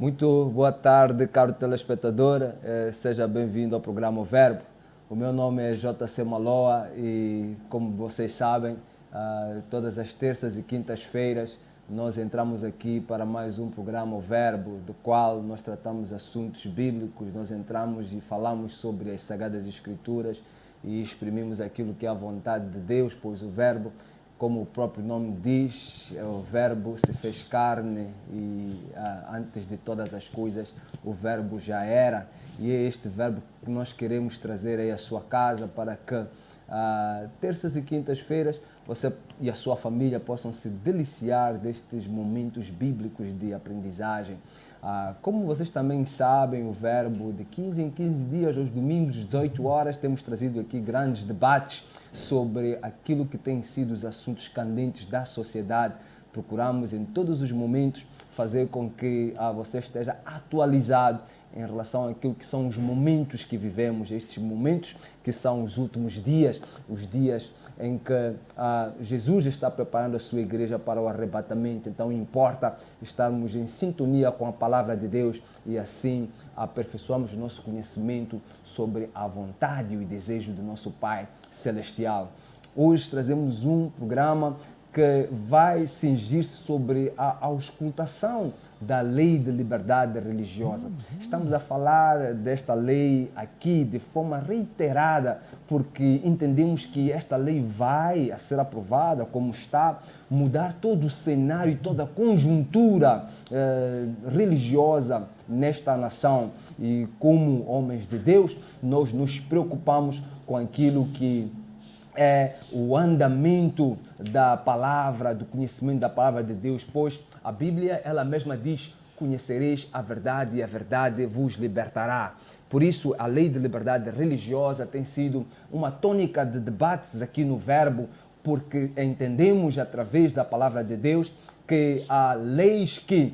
Muito boa tarde, caro telespectador. Seja bem-vindo ao programa O Verbo. O meu nome é JC Maloa e, como vocês sabem, todas as terças e quintas-feiras nós entramos aqui para mais um programa O Verbo, do qual nós tratamos assuntos bíblicos, nós entramos e falamos sobre as Sagradas Escrituras e exprimimos aquilo que é a vontade de Deus, pois o Verbo, como o próprio nome diz, o Verbo se fez carne e antes de todas as coisas o Verbo já era. E é este Verbo que nós queremos trazer aí à sua casa para que terças e quintas-feiras você e a sua família possam se deliciar destes momentos bíblicos de aprendizagem. Como vocês também sabem, o Verbo de 15 em 15 dias, aos domingos, 18 horas, temos trazido aqui grandes debates sobre aquilo que tem sido os assuntos candentes da sociedade. Procuramos em todos os momentos fazer com que você esteja atualizado em relação àquilo que são os momentos que vivemos, estes momentos que são os últimos dias, os dias em que Jesus está preparando a sua igreja para o arrebatamento. Então importa estarmos em sintonia com a palavra de Deus e assim aperfeiçoamos o nosso conhecimento sobre a vontade e o desejo do nosso Pai Celestial. Hoje trazemos um programa que vai cingir-se sobre a auscultação da lei de liberdade religiosa. Estamos a falar desta lei aqui de forma reiterada, porque entendemos que esta lei vai a ser aprovada como está, mudar todo o cenário e toda a conjuntura religiosa nesta nação. E como homens de Deus, nós nos preocupamos com aquilo que é o andamento da palavra, do conhecimento da palavra de Deus, pois a Bíblia, ela mesma diz: conhecereis a verdade e a verdade vos libertará. Por isso, a lei de liberdade religiosa tem sido uma tônica de debates aqui no Verbo, porque entendemos através da palavra de Deus que há leis que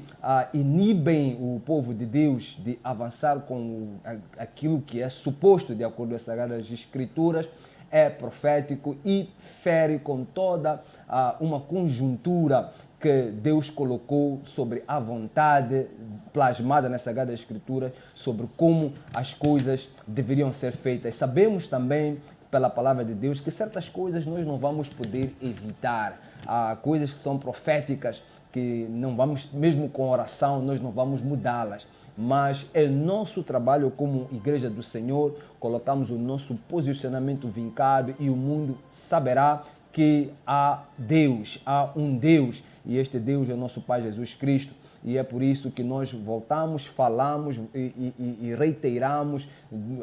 inibem o povo de Deus de avançar com aquilo que é suposto de acordo com as Sagradas Escrituras, é profético e fere com toda uma conjuntura que Deus colocou sobre a vontade plasmada nas Sagradas Escrituras, sobre como as coisas deveriam ser feitas. Sabemos também, pela palavra de Deus, que certas coisas nós não vamos poder evitar. Há coisas que são proféticas, que não vamos, mesmo com oração, nós não vamos mudá-las. Mas é nosso trabalho como Igreja do Senhor, colocamos o nosso posicionamento vincado e o mundo saberá que há Deus, há um Deus, e este Deus é o nosso Pai Jesus Cristo. E é por isso que nós voltamos, falamos e reiteramos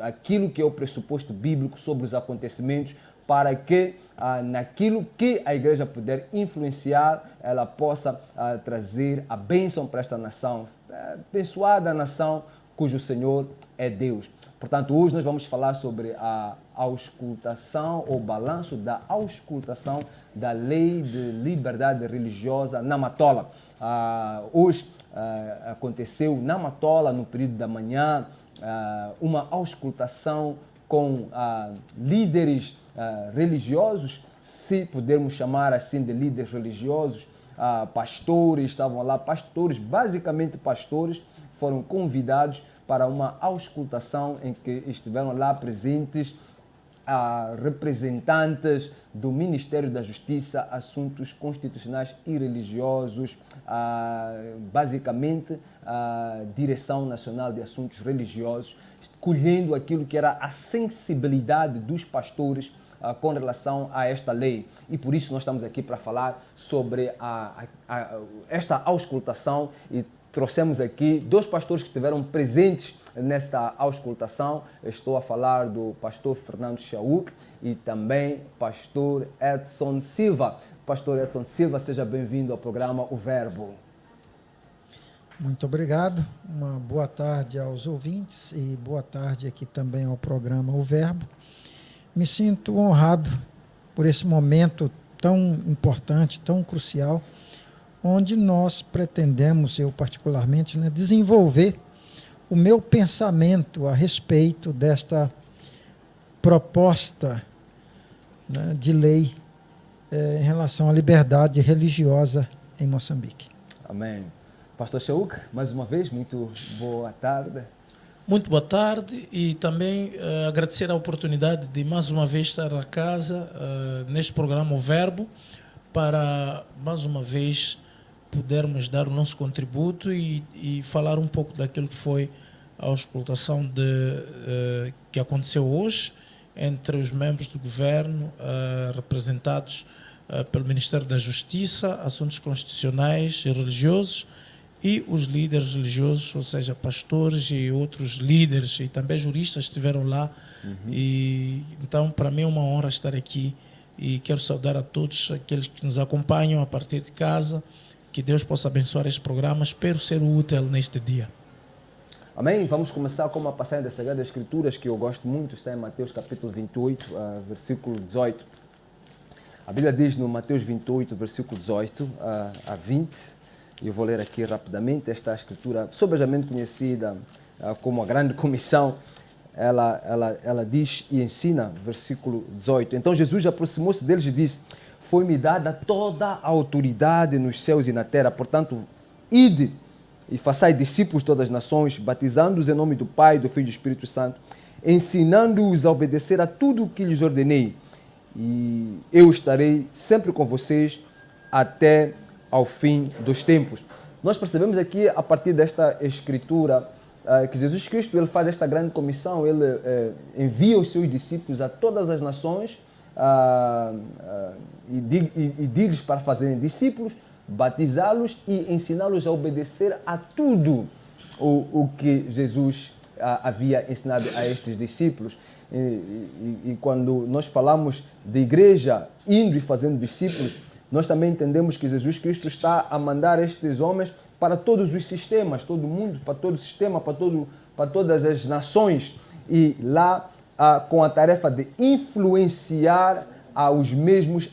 aquilo que é o pressuposto bíblico sobre os acontecimentos, para que naquilo que a igreja puder influenciar, ela possa trazer a bênção para esta nação, abençoada nação cujo Senhor é Deus. Portanto, hoje nós vamos falar sobre a auscultação, ou balanço da auscultação da lei de liberdade religiosa na Matola. Hoje aconteceu na Matola, no período da manhã, uma auscultação com líderes religiosos, se pudermos chamar assim de líderes religiosos. Pastores estavam lá, basicamente pastores, foram convidados para uma auscultação em que estiveram lá presentes representantes do Ministério da Justiça, Assuntos Constitucionais e Religiosos, basicamente a Direção Nacional de Assuntos Religiosos, colhendo aquilo que era a sensibilidade dos pastores com relação a esta lei. E por isso nós estamos aqui para falar sobre esta auscultação, e trouxemos aqui dois pastores que estiveram presentes nesta auscultação. Estou a falar do pastor Fernando Chauk e também pastor Edson Silva. Pastor Edson Silva, seja bem-vindo ao programa O Verbo. Muito obrigado, uma boa tarde aos ouvintes e boa tarde aqui também ao programa O Verbo. Me sinto honrado por esse momento tão importante, tão crucial, onde nós pretendemos, eu particularmente, desenvolver o meu pensamento a respeito desta proposta de lei em relação à liberdade religiosa em Moçambique. Amém. Pastor Shauk, mais uma vez, muito boa tarde. Muito boa tarde e também agradecer a oportunidade de mais uma vez estar na casa, neste programa O Verbo, para mais uma vez podermos dar o nosso contributo e falar um pouco daquilo que foi a auscultação que aconteceu hoje entre os membros do governo, representados pelo Ministério da Justiça, Assuntos Constitucionais e Religiosos, e os líderes religiosos, ou seja, pastores e outros líderes e também juristas estiveram lá. E então, para mim é uma honra estar aqui e quero saudar a todos aqueles que nos acompanham a partir de casa. Que Deus possa abençoar este programa. Espero ser útil neste dia. Amém? Vamos começar com uma passagem das Sagradas Escrituras que eu gosto muito, está em Mateus capítulo 28, versículo 18. A Bíblia diz no Mateus 28, versículo 18 a 20, eu vou ler aqui rapidamente esta escritura, sobrejamente conhecida como a Grande Comissão. Ela diz e ensina, versículo 18. Então Jesus aproximou-se deles e disse: foi-me dada toda a autoridade nos céus e na terra, portanto, ide e façai discípulos de todas as nações, batizando-os em nome do Pai, do Filho e do Espírito Santo, ensinando-os a obedecer a tudo o que lhes ordenei. E eu estarei sempre com vocês até ao fim dos tempos. Nós percebemos aqui, a partir desta escritura, que Jesus Cristo ele faz esta grande comissão, ele envia os seus discípulos a todas as nações e diz-lhes para fazerem discípulos, batizá-los e ensiná-los a obedecer a tudo o que Jesus havia ensinado a estes discípulos. E quando nós falamos de igreja indo e fazendo discípulos, nós também entendemos que Jesus Cristo está a mandar estes homens para todos os sistemas, todo mundo, para todo o sistema, para todas as nações, e lá com a tarefa de influenciar aos mesmos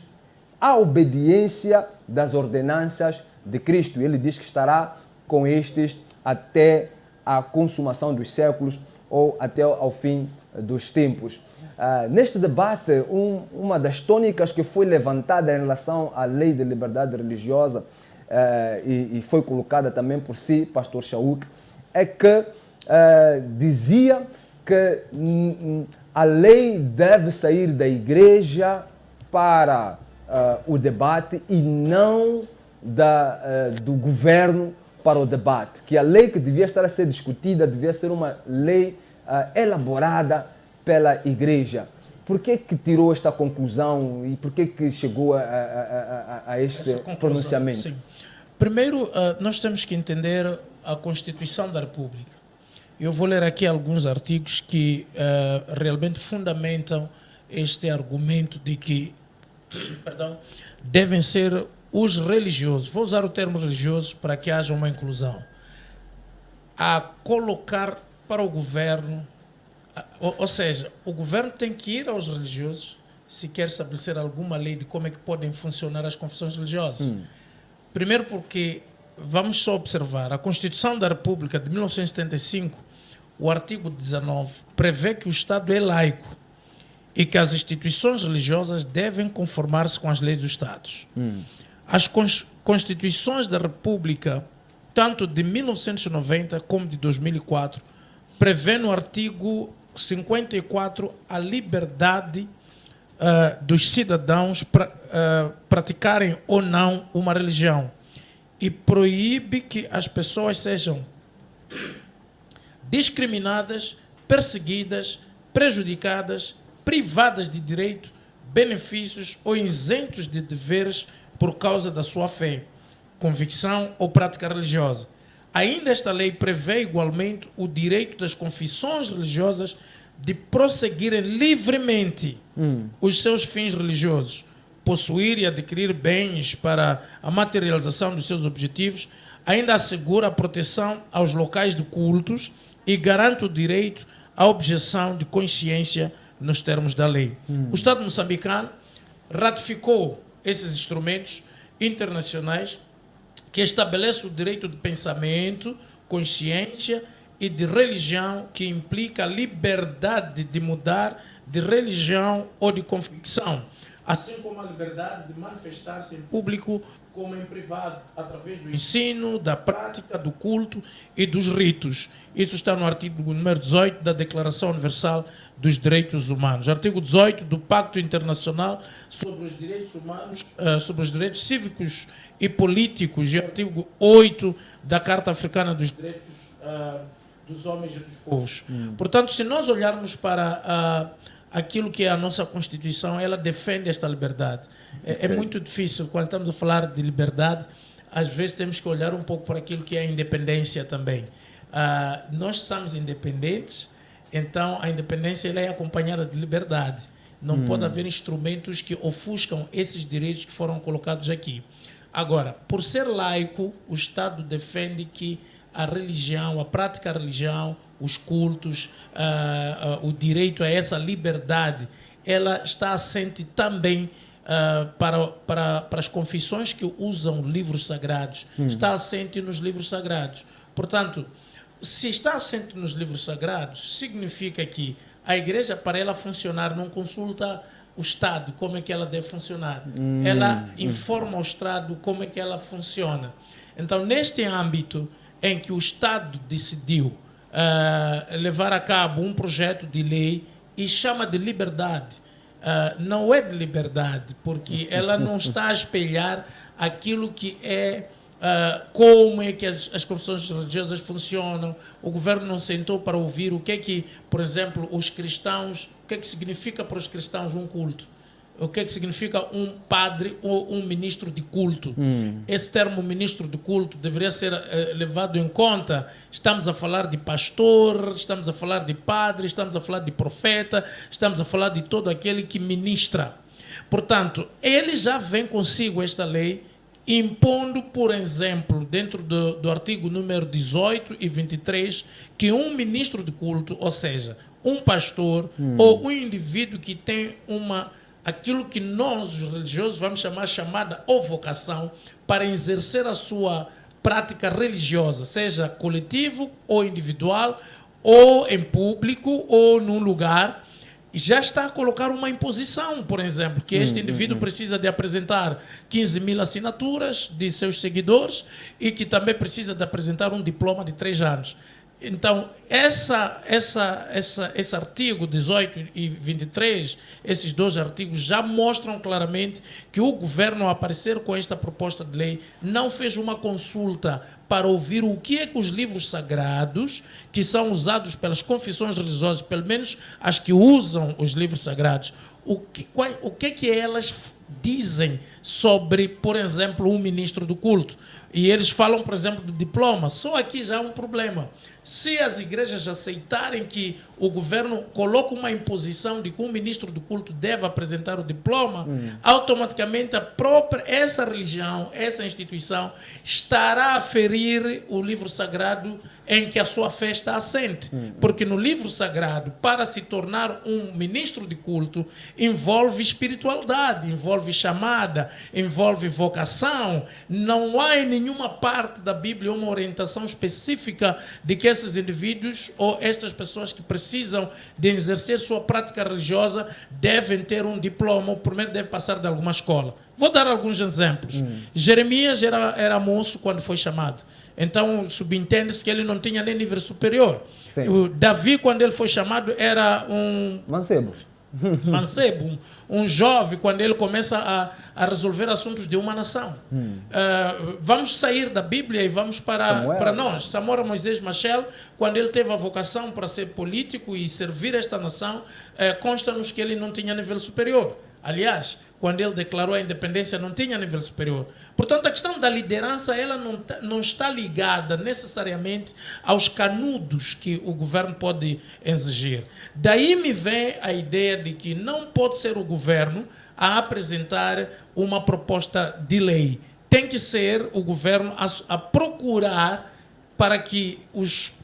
a obediência das ordenanças de Cristo. Ele diz que estará com estes até a consumação dos séculos ou até ao fim dos tempos. Neste debate, uma das tônicas que foi levantada em relação à lei de liberdade religiosa e foi colocada também por si, pastor Shauk, é que dizia que a lei deve sair da igreja para o debate e não do governo para o debate. Que a lei que devia estar a ser discutida devia ser uma lei elaborada pela igreja. Por que tirou esta conclusão e por que chegou a este pronunciamento? Sim. Primeiro, nós temos que entender a Constituição da República. Eu vou ler aqui alguns artigos que realmente fundamentam este argumento de que devem ser os religiosos, vou usar o termo religioso para que haja uma inclusão, a colocar para o governo, ou seja, o governo tem que ir aos religiosos se quer estabelecer alguma lei de como é que podem funcionar as confissões religiosas. Primeiro porque, vamos só observar, a Constituição da República de 1975, o artigo 19, prevê que o Estado é laico e que as instituições religiosas devem conformar-se com as leis dos Estados. As Constituições da República, tanto de 1990 como de 2004, prevê no artigo 54 a liberdade dos cidadãos praticarem ou não uma religião e proíbe que as pessoas sejam discriminadas, perseguidas, prejudicadas, privadas de direito, benefícios ou isentos de deveres por causa da sua fé, convicção ou prática religiosa. Ainda esta lei prevê igualmente o direito das confissões religiosas de prosseguirem livremente os seus fins religiosos, possuir e adquirir bens para a materialização dos seus objetivos, ainda assegura a proteção aos locais de cultos e garante o direito à objeção de consciência nos termos da lei. O Estado moçambicano ratificou esses instrumentos internacionais que estabelecem o direito de pensamento, consciência e de religião, que implica a liberdade de mudar de religião ou de convicção, assim como a liberdade de manifestar-se em público como em privado, através do ensino, da prática, do culto e dos ritos. Isso está no artigo número 18 da Declaração Universal dos Direitos Humanos. Artigo 18 do Pacto Internacional sobre os Direitos Humanos, sobre os Direitos Cívicos e Políticos, e artigo 8 da Carta Africana dos Direitos dos Homens e dos Povos. Portanto, se nós olharmos para aquilo que é a nossa Constituição, ela defende esta liberdade. É muito difícil, quando estamos a falar de liberdade, às vezes temos que olhar um pouco para aquilo que é a independência também. Nós somos independentes, então a independência ela é acompanhada de liberdade. Não pode haver instrumentos que ofuscam esses direitos que foram colocados aqui. Agora, por ser laico, o Estado defende que a religião, a prática da religião, os cultos, o direito a essa liberdade, ela está assente também para as confissões que usam livros sagrados, está assente nos livros sagrados. Portanto, se está assente nos livros sagrados, significa que a igreja, para ela funcionar, não consulta o Estado, como é que ela deve funcionar. Ela informa o Estado como é que ela funciona. Então, neste âmbito em que o Estado decidiu levar a cabo um projeto de lei e chama de liberdade, não é de liberdade, porque ela não está a espelhar aquilo que é como é que as confissões religiosas funcionam. O governo não sentou para ouvir o que é que, por exemplo, os cristãos, o que é que significa para os cristãos um culto, o que é que significa um padre ou um ministro de culto. Esse termo ministro de culto deveria ser levado em conta. Estamos a falar de pastor, estamos a falar de padre, estamos a falar de profeta, estamos a falar de todo aquele que ministra. Portanto, ele já vem consigo esta lei, impondo, por exemplo, dentro do artigo número 18 e 23, que um ministro de culto, ou seja, um pastor ou um indivíduo que tem aquilo que nós, os religiosos, vamos chamada ou vocação, para exercer a sua prática religiosa, seja coletivo ou individual, ou em público ou num lugar, já está a colocar uma imposição, por exemplo, que este indivíduo precisa de apresentar 15 mil assinaturas de seus seguidores e que também precisa de apresentar um diploma de 3 anos. Então, esse artigo 18 e 23, esses dois artigos já mostram claramente que o governo, ao aparecer com esta proposta de lei, não fez uma consulta para ouvir o que é que os livros sagrados, que são usados pelas confissões religiosas, pelo menos as que usam os livros sagrados, o que é que elas dizem sobre, por exemplo, um ministro do culto. E eles falam, por exemplo, do diploma. Só aqui já há um problema. Se as igrejas aceitarem que o governo coloca uma imposição de que um ministro do culto deve apresentar o diploma, automaticamente essa religião, essa instituição, estará a ferir o livro sagrado em que a sua fé está assente. Porque no livro sagrado, para se tornar um ministro de culto, envolve espiritualidade, envolve chamada, envolve vocação. Não há em nenhuma parte da Bíblia uma orientação específica de que esses indivíduos ou estas pessoas que precisam de exercer sua prática religiosa devem ter um diploma, ou primeiro deve passar de alguma escola. Vou dar alguns exemplos. Jeremias era moço quando foi chamado. Então, subentende-se que ele não tinha nem nível superior. O Davi, quando ele foi chamado, era um mancebo, um jovem, quando ele começa a resolver assuntos de uma nação. Vamos sair da Bíblia e vamos para nós. Samuel Moisés Machel, quando ele teve a vocação para ser político e servir esta nação, consta-nos que ele não tinha nível superior. Aliás, quando ele declarou a independência, não tinha nível superior. Portanto, a questão da liderança ela não está ligada necessariamente aos canudos que o governo pode exigir. Daí me vem a ideia de que não pode ser o governo a apresentar uma proposta de lei. Tem que ser o governo a procurar para que os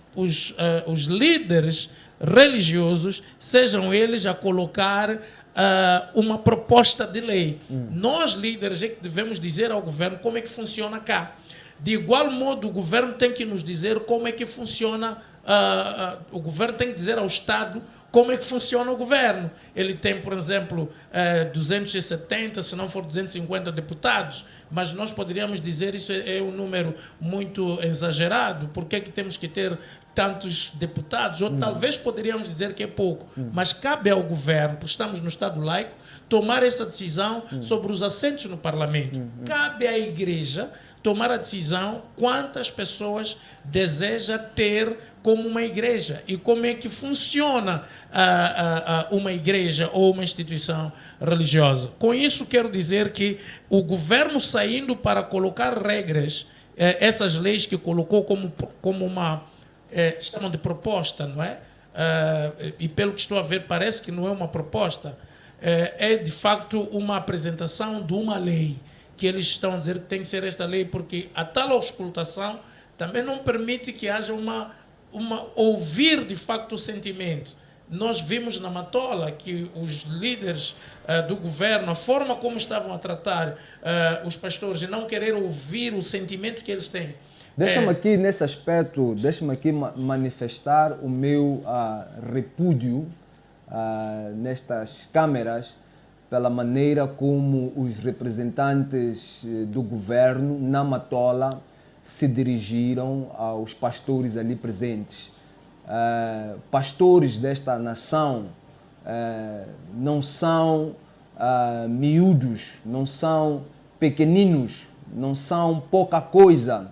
líderes religiosos sejam eles a colocar uma proposta de lei. Nós, líderes, é que devemos dizer ao governo como é que funciona cá. De igual modo, o governo tem que nos dizer como é que funciona, o governo tem que dizer ao Estado como é que funciona o governo. Ele tem, por exemplo, 270, se não for 250 deputados, mas nós poderíamos dizer isso é um número muito exagerado. Por que é que temos que ter tantos deputados? Ou talvez poderíamos dizer que é pouco, mas cabe ao governo, porque estamos no Estado laico, tomar essa decisão sobre os assentos no Parlamento. Cabe à Igreja tomar a decisão quantas pessoas deseja ter como uma igreja e como é que funciona uma igreja ou uma instituição religiosa. Com isso quero dizer que o governo saindo para colocar regras, essas leis que colocou como uma, chamam de proposta, não é? E pelo que estou a ver parece que não é uma proposta, é de facto uma apresentação de uma lei, que eles estão a dizer que tem que ser esta lei, porque a tal auscultação também não permite que haja ouvir de facto o sentimento. Nós vimos na Matola que os líderes do governo, a forma como estavam a tratar os pastores e não querer ouvir o sentimento que eles têm. Deixa-me aqui, nesse aspecto, manifestar o meu repúdio nestas câmeras pela maneira como os representantes do governo na Matola se dirigiram aos pastores ali presentes. Pastores desta nação não são miúdos, não são pequeninos, não são pouca coisa,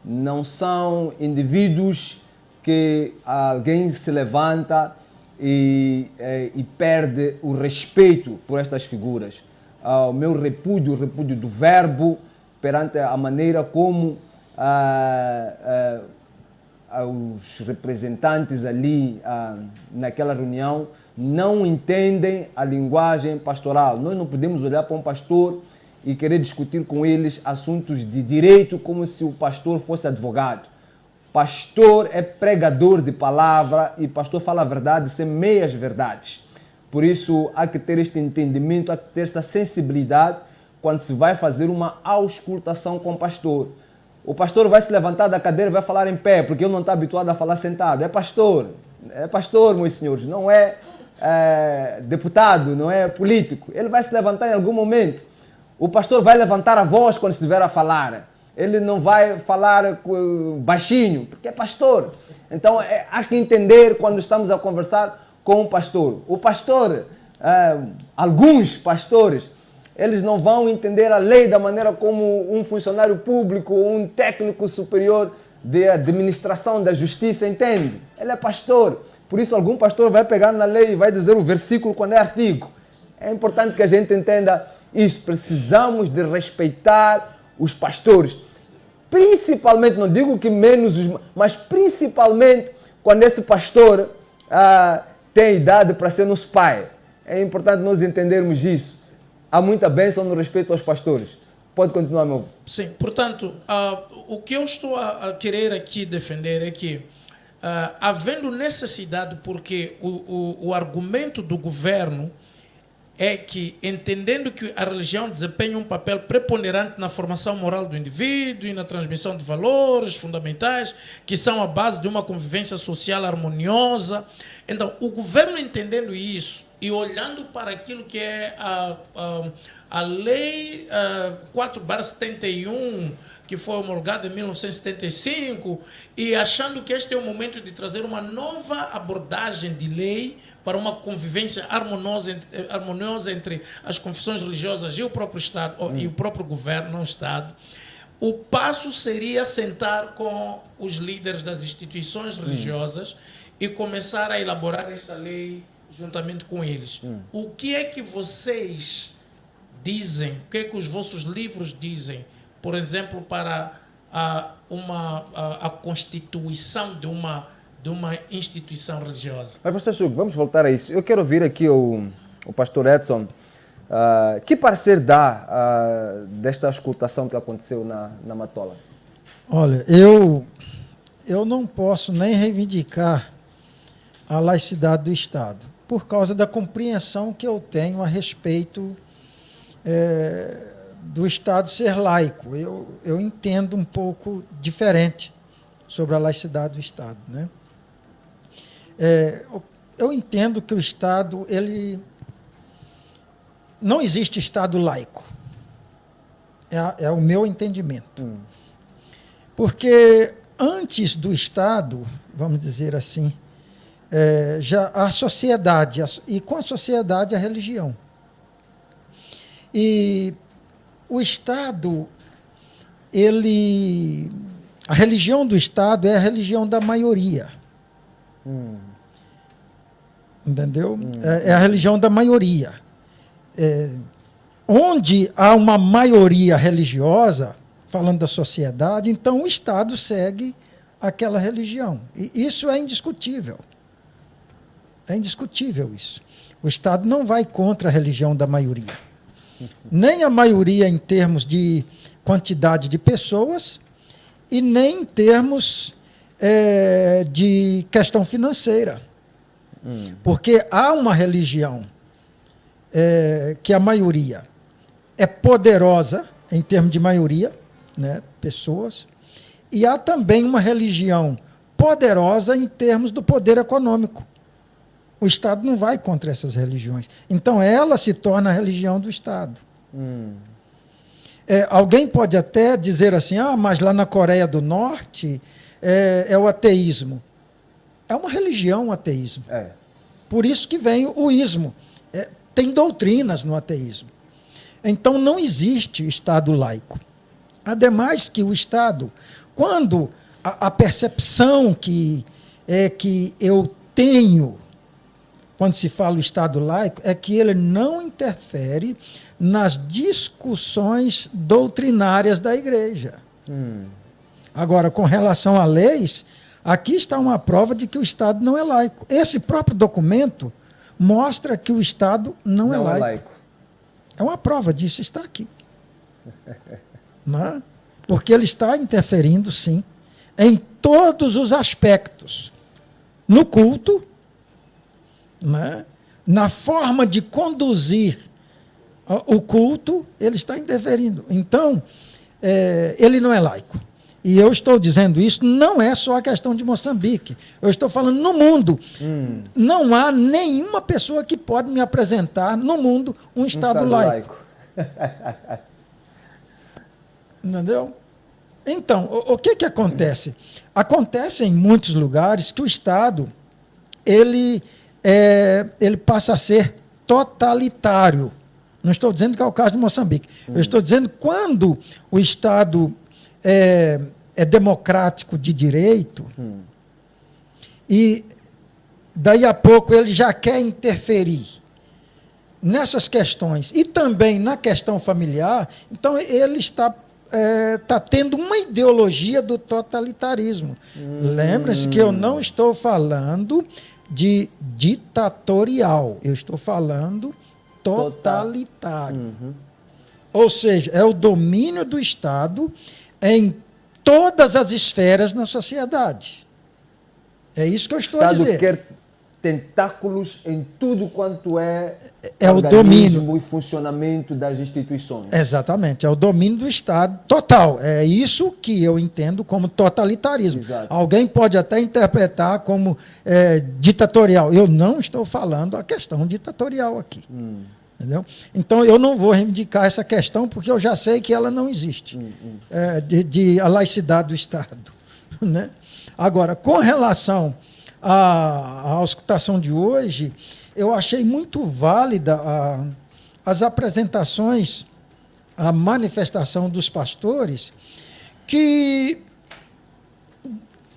não são indivíduos que alguém se levanta e perde o respeito por estas figuras. O meu repúdio, o repúdio do Verbo, perante a maneira como os representantes ali naquela reunião não entendem a linguagem pastoral. Nós não podemos olhar para um pastor e querer discutir com eles assuntos de direito como se o pastor fosse advogado. Pastor é pregador de palavra e pastor fala a verdade sem meias verdades. Por isso há que ter este entendimento, há que ter esta sensibilidade quando se vai fazer uma auscultação com o pastor. O pastor vai se levantar da cadeira e vai falar em pé, porque ele não está habituado a falar sentado. É pastor, meus senhores, não é deputado, não é político. Ele vai se levantar em algum momento. O pastor vai levantar a voz quando estiver a falar. Ele não vai falar baixinho, porque é pastor. Então, há que entender quando estamos a conversar com o pastor. O pastor, alguns pastores, eles não vão entender a lei da maneira como um funcionário público ou um técnico superior de administração da justiça entende. Ele é pastor. Por isso, algum pastor vai pegar na lei e vai dizer o versículo quando é artigo. É importante que a gente entenda isso. Precisamos de respeitar os pastores. Principalmente, não digo que menos, mas principalmente quando esse pastor tem idade para ser nosso pai. É importante nós entendermos isso. Há muita bênção no respeito aos pastores. Pode continuar, meu. Sim, portanto, o que eu estou a querer aqui defender é que, havendo necessidade, porque o argumento do governo é que, entendendo que a religião desempenha um papel preponderante na formação moral do indivíduo e na transmissão de valores fundamentais que são a base de uma convivência social harmoniosa. Então, o governo entendendo isso e olhando para aquilo que é a Lei 4/71, que foi homologada em 1975, e achando que este é o momento de trazer uma nova abordagem de lei para uma convivência harmoniosa entre as confissões religiosas e o próprio Estado, e o próprio governo, não o Estado, o passo seria sentar com os líderes das instituições religiosas e começar a elaborar esta lei juntamente com eles. O que é que vocês dizem, o que é que os vossos livros dizem, por exemplo, para a constituição de uma instituição religiosa? Mas, pastor Chuco, vamos voltar a isso. Eu quero ouvir aqui o pastor Edson. Que parecer dá desta auscultação que aconteceu na Matola? Olha, eu não posso nem reivindicar a laicidade do Estado, por causa da compreensão que eu tenho a respeito do Estado ser laico. Eu entendo um pouco diferente sobre a laicidade do Estado, né? eu entendo que o Estado, não existe Estado laico. É o meu entendimento. Porque antes do Estado, vamos dizer assim, já a sociedade, e com a sociedade a religião. E o Estado, a religião do Estado é a religião da maioria. Entendeu? É a religião da maioria. Onde há uma maioria religiosa, falando da sociedade, então o Estado segue aquela religião. E isso é indiscutível. É indiscutível isso. O Estado não vai contra a religião da maioria. Nem a maioria em termos de quantidade de pessoas e nem em termos de questão financeira. Porque há uma religião que a maioria é poderosa em termos de maioria, né, pessoas, e há também uma religião poderosa em termos do poder econômico. O Estado não vai contra essas religiões. Então, ela se torna a religião do Estado. Alguém pode até dizer assim, mas lá na Coreia do Norte é o ateísmo. É uma religião o ateísmo. Por isso que vem o ismo. Tem doutrinas no ateísmo. Então, não existe Estado laico. Ademais que o Estado, quando a percepção que eu tenho, quando se fala o Estado laico, é que ele não interfere nas discussões doutrinárias da Igreja. Agora, com relação a leis, aqui está uma prova de que o Estado não é laico. Esse próprio documento mostra que o Estado não é laico. É uma prova disso, está aqui. Não é? Porque ele está interferindo, sim, em todos os aspectos. No culto, né? Na forma de conduzir o culto, ele está interferindo. Então, ele não é laico. E eu estou dizendo isso, não é só a questão de Moçambique. Eu estou falando no mundo. Não há nenhuma pessoa que pode me apresentar no mundo um Estado laico. Entendeu? Então, o que acontece? Acontece em muitos lugares que o Estado ele passa a ser totalitário. Não estou dizendo que é o caso de Moçambique. Eu estou dizendo que quando o Estado é democrático de direito, e daí a pouco ele já quer interferir nessas questões e também na questão familiar, então ele está tendo uma ideologia do totalitarismo. Lembre-se que eu não estou falando de ditatorial, eu estou falando totalitário. Ou seja, é o domínio do Estado em todas as esferas na sociedade. É isso que eu estou a dizer. O Estado quer tentáculos em tudo quanto é o domínio e funcionamento das instituições. Exatamente, é o domínio do Estado total. É isso que eu entendo como totalitarismo. Exato. Alguém pode até interpretar como ditatorial. Eu não estou falando a questão ditatorial aqui. Entendeu? Então, eu não vou reivindicar essa questão, porque eu já sei que ela não existe, de a laicidade do Estado. Né? Agora, com relação à auscultação de hoje, eu achei muito válida as apresentações, a manifestação dos pastores, que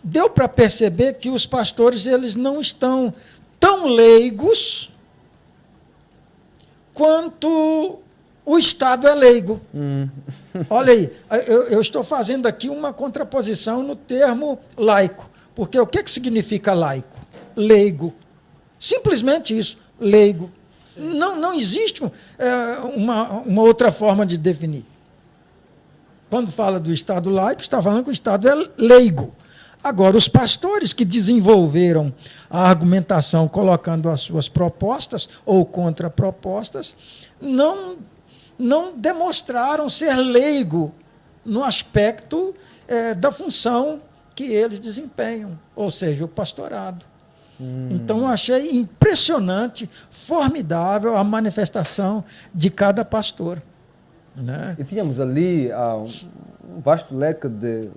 deu para perceber que os pastores eles não estão tão leigos quanto o Estado é leigo. Olha aí, eu estou fazendo aqui uma contraposição no termo laico, porque o que significa laico? Leigo. Simplesmente isso, leigo. Não existe uma outra forma de definir. Quando fala do Estado laico, está falando que o Estado é leigo. Agora, os pastores que desenvolveram a argumentação colocando as suas propostas ou contrapropostas, não demonstraram ser leigo no aspecto da função que eles desempenham, ou seja, o pastorado. Então, eu achei impressionante, formidável a manifestação de cada pastor. Né? E tínhamos ali um vasto leque de,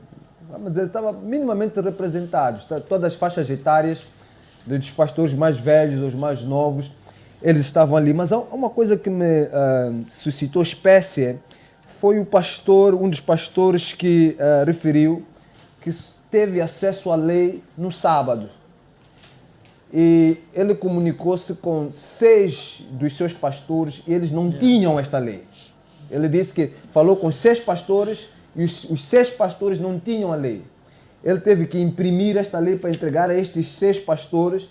vamos dizer, estava minimamente representados, todas as faixas etárias, dos pastores mais velhos, os mais novos, eles estavam ali. Mas há uma coisa que me suscitou espécie, foi o pastor, um dos pastores que referiu que teve acesso à lei no sábado. E ele comunicou-se com 6 dos seus pastores e eles não tinham esta lei. Ele disse que falou com 6 pastores e os 6 pastores não tinham a lei. Ele teve que imprimir esta lei para entregar a estes 6 pastores,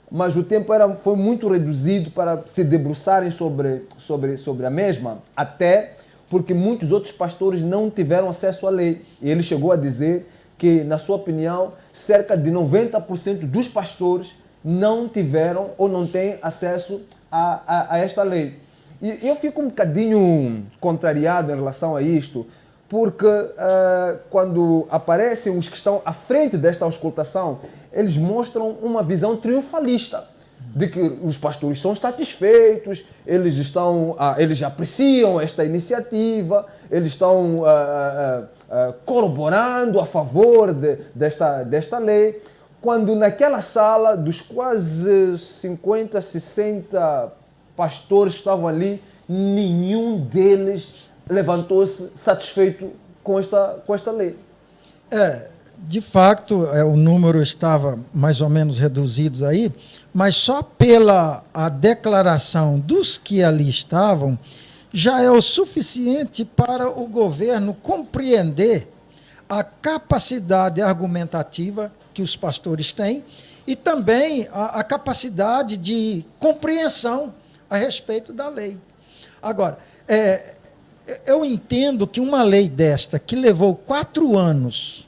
mas o tempo foi muito reduzido para se debruçarem sobre a mesma, até porque muitos outros pastores não tiveram acesso à lei. E ele chegou a dizer que, na sua opinião, cerca de 90% dos pastores não tiveram ou não têm acesso a esta lei. E eu fico um bocadinho contrariado em relação a isto, porque quando aparecem os que estão à frente desta auscultação, eles mostram uma visão triunfalista, de que os pastores são satisfeitos, eles apreciam esta iniciativa, eles estão corroborando a favor desta lei, quando naquela sala, dos quase 50, 60 pastores que estavam ali, nenhum deles levantou-se satisfeito com esta lei. De fato, o número estava mais ou menos reduzido aí, mas só pela a declaração dos que ali estavam, já é o suficiente para o governo compreender a capacidade argumentativa que os pastores têm e também a capacidade de compreensão a respeito da lei. Agora, eu entendo que uma lei desta, que levou 4 anos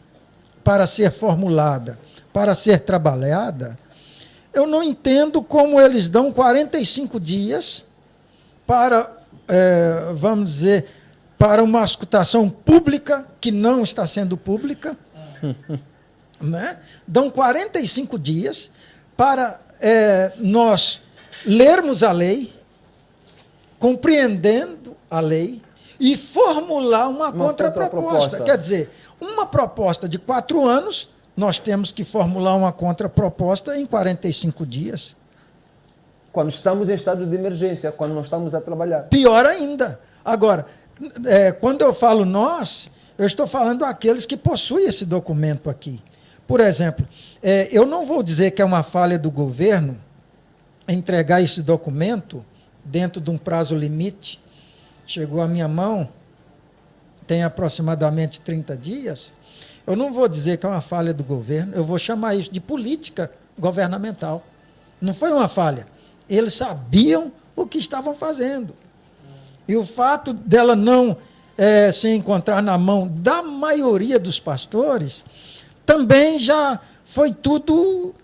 para ser formulada, para ser trabalhada, eu não entendo como eles dão 45 dias para, vamos dizer, para uma auscultação pública, que não está sendo pública, né? Dão 45 dias para nós lermos a lei, compreendendo a lei, e formular uma contraproposta. Quer dizer, uma proposta de 4 anos, nós temos que formular uma contraproposta em 45 dias. Quando estamos em estado de emergência, quando não estamos a trabalhar. Pior ainda. Agora, quando eu falo nós, eu estou falando aqueles que possuem esse documento aqui. Por exemplo, eu não vou dizer que é uma falha do governo entregar esse documento dentro de um prazo limite. Chegou à minha mão, tem aproximadamente 30 dias. Eu não vou dizer que é uma falha do governo, eu vou chamar isso de política governamental. Não foi uma falha. Eles sabiam o que estavam fazendo. E o fato dela não se encontrar na mão da maioria dos pastores, também já foi tudo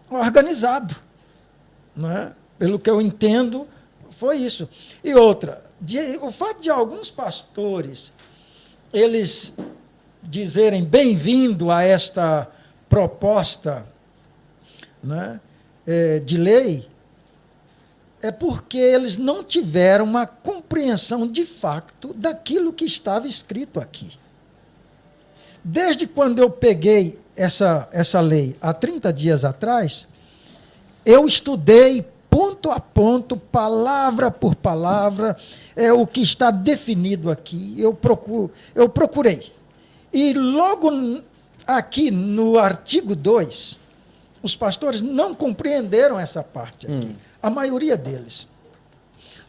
organizado. Né? Pelo que eu entendo, foi isso. E outra, o fato de alguns pastores, eles dizerem bem-vindo a esta proposta, né, de lei, é porque eles não tiveram uma compreensão de fato daquilo que estava escrito aqui. Desde quando eu peguei essa lei, há 30 dias atrás, eu estudei ponto a ponto, palavra por palavra, o que está definido aqui, eu procurei. E logo aqui no artigo 2, os pastores não compreenderam essa parte aqui, a maioria deles.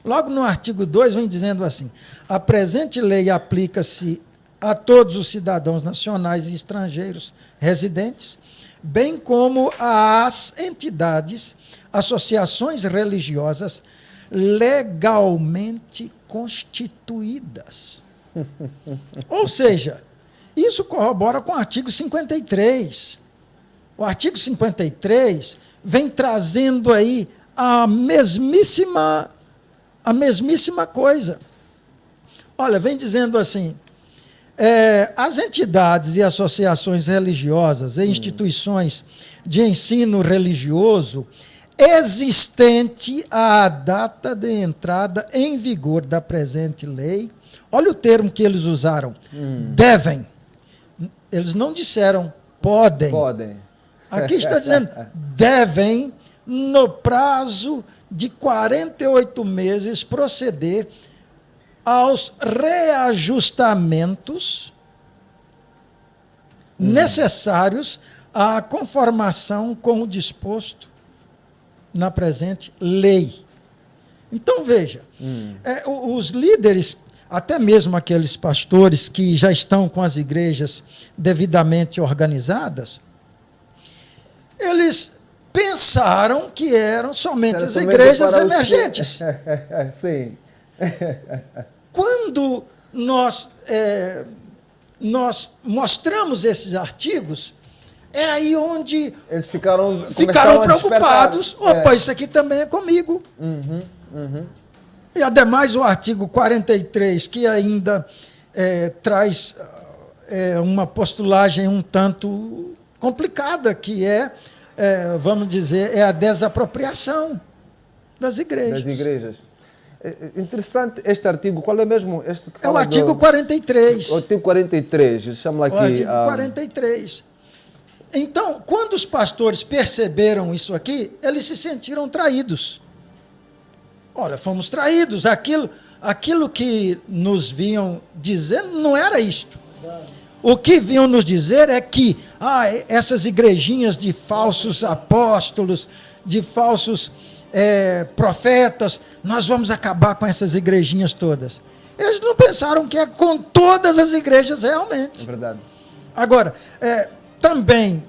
Logo no artigo 2 vem dizendo assim: a presente lei aplica-se a todos os cidadãos nacionais e estrangeiros residentes, bem como às entidades, associações religiosas legalmente constituídas. Ou seja, isso corrobora com o artigo 53. O artigo 53 vem trazendo aí a mesmíssima coisa. Olha, vem dizendo assim, as entidades e associações religiosas e instituições de ensino religioso existente à data de entrada em vigor da presente lei, olha o termo que eles usaram, devem. Eles não disseram podem. Podem. Aqui está dizendo devem, no prazo de 48 meses, proceder aos reajustamentos necessários à conformação com o disposto na presente lei. Então, veja, os líderes, até mesmo aqueles pastores que já estão com as igrejas devidamente organizadas, eles pensaram que eram somente as igrejas emergentes. Sim. Quando nós mostramos esses artigos, é aí onde eles ficaram preocupados. Opa, isso aqui também é comigo. E, ademais, o artigo 43, que ainda traz uma postulagem um tanto complicada, que vamos dizer, a desapropriação das igrejas. Das igrejas. Interessante este artigo. Qual é mesmo este que fala? É o artigo 43. O artigo 43, ele chama aqui... O artigo 43. Então, quando os pastores perceberam isso aqui, eles se sentiram traídos. Olha, fomos traídos. Aquilo que nos vinham dizendo não era isto. O que vinham nos dizer é que essas igrejinhas de falsos apóstolos, de falsos profetas, nós vamos acabar com essas igrejinhas todas. Eles não pensaram que é com todas as igrejas realmente. É verdade. Agora, também,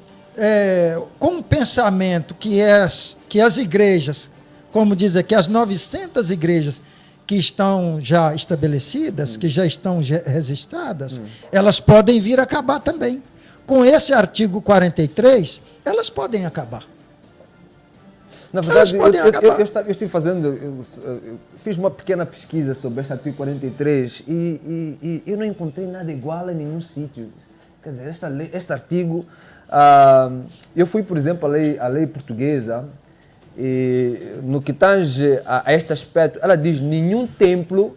com o pensamento que as igrejas, como diz aqui, as 900 igrejas que estão já estabelecidas, que já estão registradas, elas podem vir a acabar também. Com esse artigo 43, elas podem acabar. Na verdade, eu estive fazendo, eu fiz uma pequena pesquisa sobre este artigo 43 e eu não encontrei nada igual em nenhum sítio. Quer dizer, este artigo, eu fui, por exemplo, à lei portuguesa, e no que tange a este aspecto, ela diz: nenhum templo,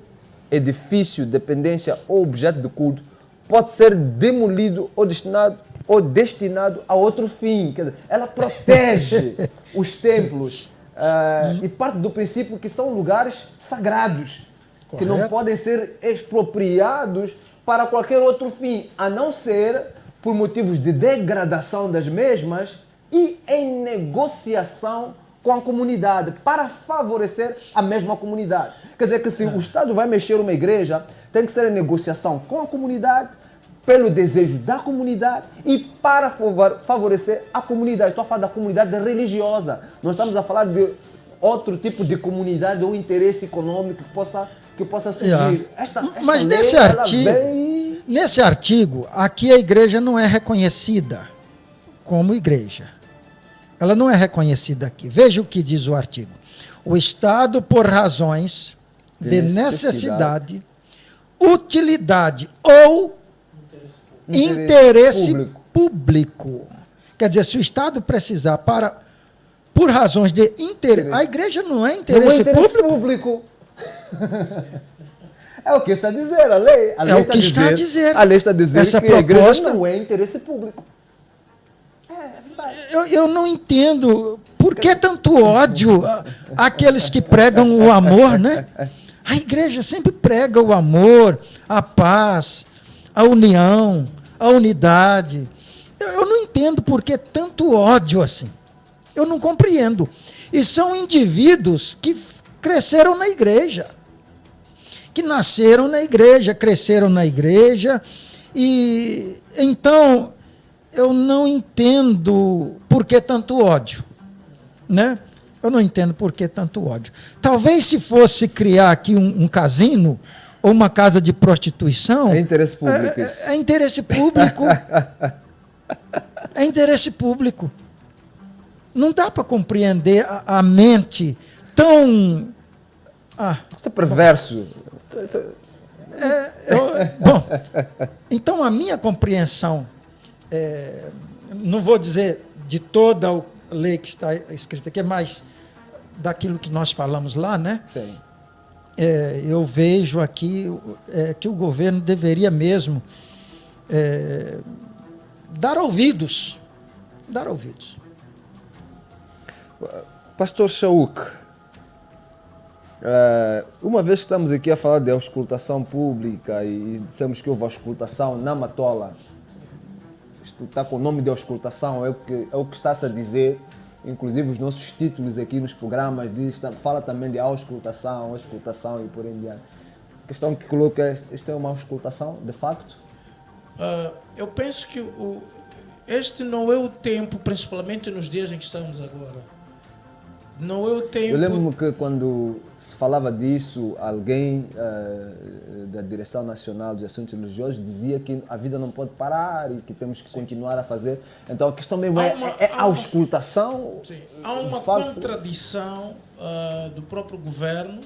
edifício, dependência ou objeto de culto pode ser demolido ou destinado a outro fim. Quer dizer, ela protege os templos e parte do princípio que são lugares sagrados, que não podem ser expropriados para qualquer outro fim, a não ser por motivos de degradação das mesmas e em negociação com a comunidade, para favorecer a mesma comunidade. Quer dizer que se o Estado vai mexer uma igreja, tem que ser em negociação com a comunidade, pelo desejo da comunidade e para favorecer a comunidade. Estou a falar da comunidade religiosa. Não estamos a falar de outro tipo de comunidade ou interesse econômico que possa surgir. Mas nesse artigo, aqui a igreja não é reconhecida como igreja. Ela não é reconhecida aqui. Veja o que diz o artigo. O Estado, por razões de necessidade, utilidade ou interesse público. Quer dizer, se o Estado precisar por razões de interesse... A igreja não é interesse público. É o que está a dizer a lei. A lei está a dizer. A lei está a dizer essa que proposta, a igreja não é interesse público. Eu não entendo por que tanto ódio àqueles que pregam o amor, né? A igreja sempre prega o amor, a paz, a união, a unidade. Eu não entendo por que tanto ódio assim. Eu não compreendo. E são indivíduos que cresceram na igreja, que nasceram na igreja, cresceram na igreja, e então eu não entendo por que tanto ódio, né? Eu não entendo por que tanto ódio. Talvez se fosse criar aqui um casino ou uma casa de prostituição... É interesse público isso. É interesse público. É interesse público. Não dá para compreender a mente tão... Isso é perverso. Bom, então a minha compreensão, não vou dizer de toda a lei que está escrita aqui, mas daquilo que nós falamos lá, né? Sim. Eu vejo aqui que o governo deveria mesmo dar ouvidos. Pastor Chauk, uma vez que estamos aqui a falar de auscultação pública e dissemos que houve auscultação na Matola, isto está com o nome de auscultação, é o que está-se a dizer, inclusive os nossos títulos aqui nos programas fala também de auscultação e por aí em diante. A questão que coloca, isto é uma auscultação, de facto? Eu penso que este não é o tempo, principalmente nos dias em que estamos agora. Não é o tempo... Eu lembro-me que quando se falava disso, alguém da Direção Nacional dos Assuntos Religiosos dizia que a vida não pode parar e que temos que continuar a fazer. Então a questão mesmo é a auscultação. Sim. Há uma contradição do próprio governo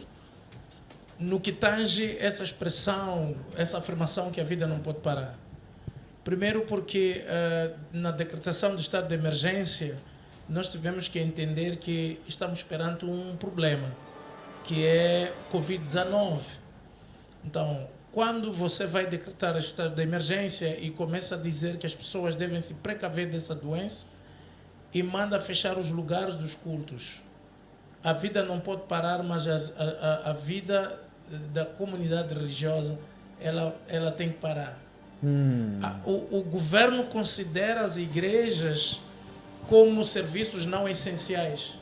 no que tange essa expressão, essa afirmação que a vida não pode parar. Primeiro porque na decretação do estado de emergência nós tivemos que entender que estamos perante um problema, que é Covid-19. Então, quando você vai decretar o estado de emergência e começa a dizer que as pessoas devem se precaver dessa doença e manda fechar os lugares dos cultos, a vida não pode parar, mas a vida da comunidade religiosa ela tem que parar. O governo considera as igrejas como serviços não essenciais.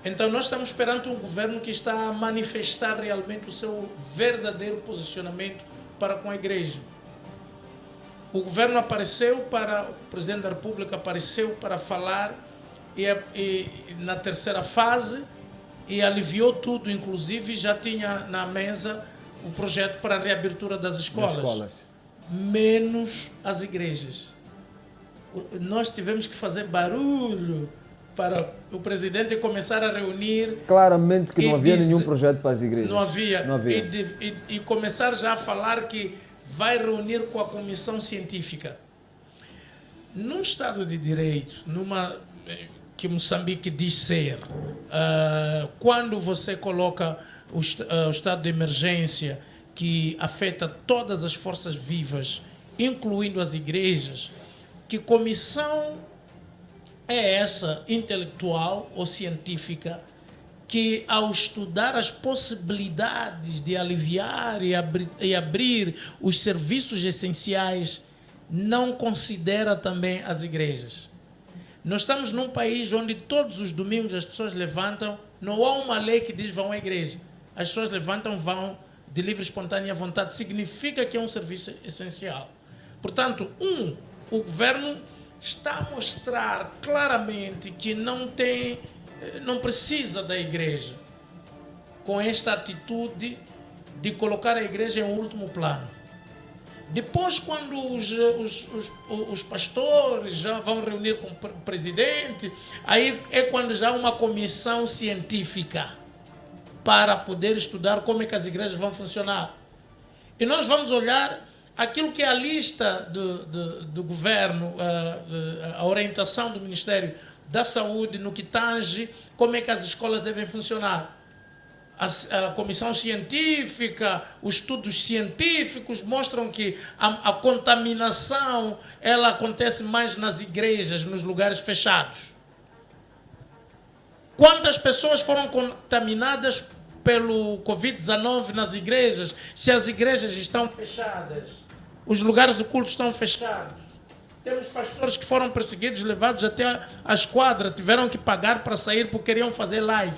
Então nós estamos perante um governo que está a manifestar realmente o seu verdadeiro posicionamento para com a igreja. O governo o Presidente da República apareceu para falar e na terceira fase e aliviou tudo, inclusive já tinha na mesa o projeto para a reabertura das escolas. Menos as igrejas. Nós tivemos que fazer barulho para o presidente começar a reunir. Claramente que não havia nenhum projeto para as igrejas. Não havia. E começar já a falar que vai reunir com a comissão científica. Num Estado de Direito, que Moçambique diz ser, quando você coloca o estado de emergência que afeta todas as forças vivas, incluindo as igrejas, que comissão é essa, intelectual ou científica, que ao estudar as possibilidades de aliviar e abrir os serviços essenciais, não considera também as igrejas? Nós estamos num país onde todos os domingos as pessoas levantam, não há uma lei que diz vão à igreja. As pessoas levantam, vão de livre e espontânea vontade, significa que é um serviço essencial. Portanto, o governo está a mostrar claramente que não precisa da igreja, com esta atitude de colocar a igreja em último plano. Depois, quando os pastores já vão reunir com o presidente, aí é quando já há uma comissão científica para poder estudar como é que as igrejas vão funcionar. E nós vamos olhar aquilo que é a lista do governo, a orientação do Ministério da Saúde no que tange como é que as escolas devem funcionar. A comissão científica, os estudos científicos mostram que a contaminação ela acontece mais nas igrejas, nos lugares fechados. Quantas pessoas foram contaminadas pelo Covid-19 nas igrejas, se as igrejas estão fechadas, os lugares de culto estão fechados? Temos pastores que foram perseguidos, levados até a esquadra, tiveram que pagar para sair porque queriam fazer live.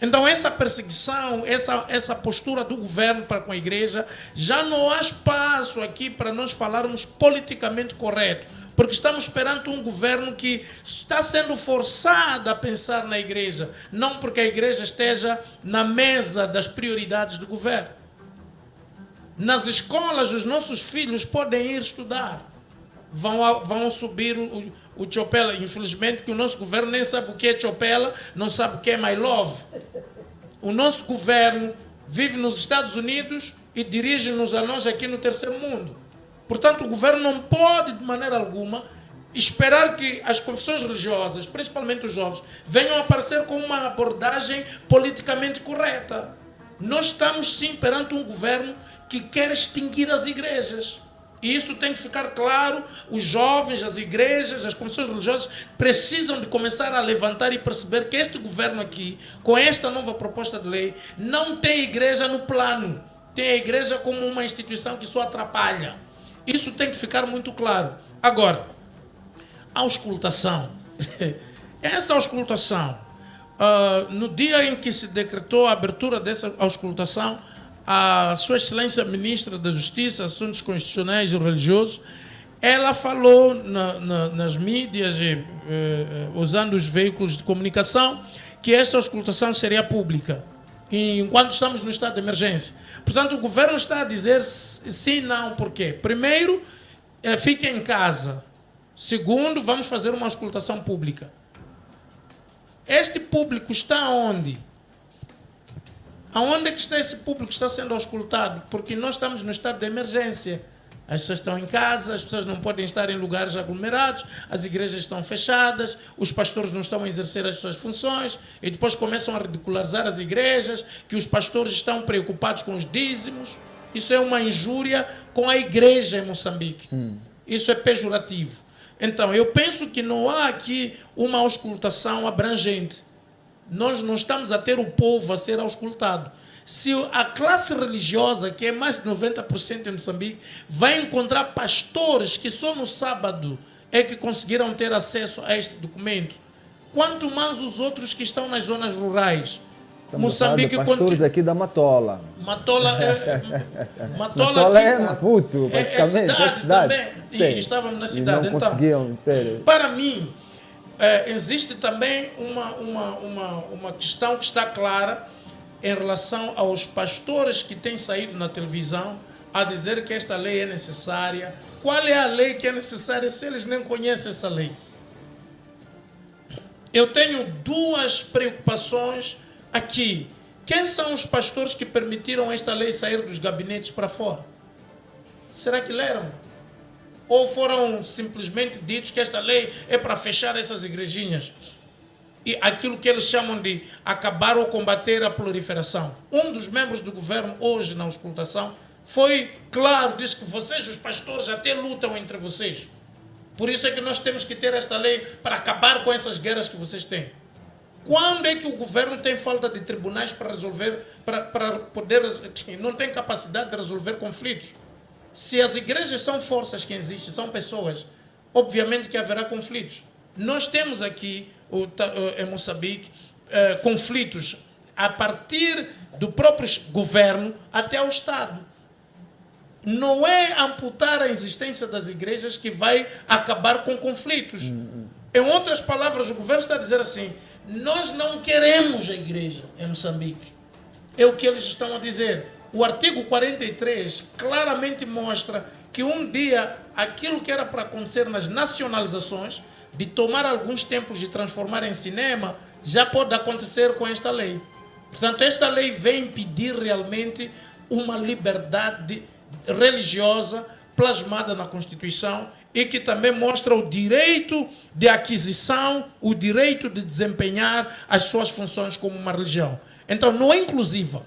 Então essa perseguição, essa postura do governo para com a igreja, já não há espaço aqui para nós falarmos politicamente correto, porque estamos perante um governo que está sendo forçado a pensar na igreja, não porque a igreja esteja na mesa das prioridades do governo. Nas escolas, os nossos filhos podem ir estudar, vão subir o Chopela. Infelizmente que o nosso governo nem sabe o que é Chopela, não sabe o que é My Love. O nosso governo vive nos Estados Unidos, e dirige-nos a nós aqui no terceiro mundo. Portanto, o governo não pode, de maneira alguma, esperar que as confissões religiosas, principalmente os jovens, venham aparecer com uma abordagem politicamente correta. Nós estamos sim perante um governo que quer extinguir as igrejas. E isso tem que ficar claro. Os jovens, as igrejas, as confissões religiosas precisam de começar a levantar e perceber que este governo aqui, com esta nova proposta de lei, não tem igreja no plano. Tem a igreja como uma instituição que só atrapalha. Isso tem que ficar muito claro. Agora, a auscultação. Essa auscultação, no dia em que se decretou a abertura dessa auscultação, a Sua Excelência Ministra da Justiça, Assuntos Constitucionais e Religiosos, ela falou nas mídias, usando os veículos de comunicação, que esta auscultação seria pública, enquanto estamos no estado de emergência. Portanto, o governo está a dizer sim e não. Por quê? Primeiro, fiquem em casa. Segundo, vamos fazer uma auscultação pública. Este público está onde? Aonde é que está esse público que está sendo auscultado? Porque nós estamos no estado de emergência. As pessoas estão em casa, as pessoas não podem estar em lugares aglomerados, as igrejas estão fechadas, os pastores não estão a exercer as suas funções, e depois começam a ridicularizar as igrejas, que os pastores estão preocupados com os dízimos. Isso é uma injúria com a igreja em Moçambique. Isso é pejorativo. Então, eu penso que não há aqui uma auscultação abrangente. Nós não estamos a ter o povo a ser auscultado. Se a classe religiosa, que é mais de 90% em Moçambique, vai encontrar pastores que só no sábado é que conseguiram ter acesso a este documento, quanto mais os outros que estão nas zonas rurais. Moçambique, pastores aqui da Matola. Matola é Maputo, praticamente. É cidade também. E estávamos na cidade. E não conseguiam ter. Para mim, existe também uma questão que está clara em relação aos pastores que têm saído na televisão a dizer que esta lei é necessária. Qual é a lei que é necessária se eles nem conhecem essa lei? Eu tenho duas preocupações aqui. Quem são os pastores que permitiram esta lei sair dos gabinetes para fora? Será que leram? Ou foram simplesmente ditos que esta lei é para fechar essas igrejinhas? E aquilo que eles chamam de acabar ou combater a proliferação. Um dos membros do governo, hoje na auscultação, foi claro, disse que vocês, os pastores, até lutam entre vocês. Por isso é que nós temos que ter esta lei para acabar com essas guerras que vocês têm. Quando é que o governo tem falta de tribunais para resolver, para poder, não tem capacidade de resolver conflitos? Se as igrejas são forças que existem, são pessoas, obviamente que haverá conflitos. Nós temos aqui, em Moçambique, conflitos a partir do próprio governo até o Estado. Não é amputar a existência das igrejas que vai acabar com conflitos. Em outras palavras, o governo está a dizer assim: nós não queremos a igreja em Moçambique. É o que eles estão a dizer. O artigo 43 claramente mostra que um dia aquilo que era para acontecer nas nacionalizações, de tomar alguns templos e transformar em cinema, já pode acontecer com esta lei. Portanto, esta lei vem pedir realmente uma liberdade religiosa plasmada na Constituição e que também mostra o direito de aquisição, o direito de desempenhar as suas funções como uma religião. Então, não é inclusiva.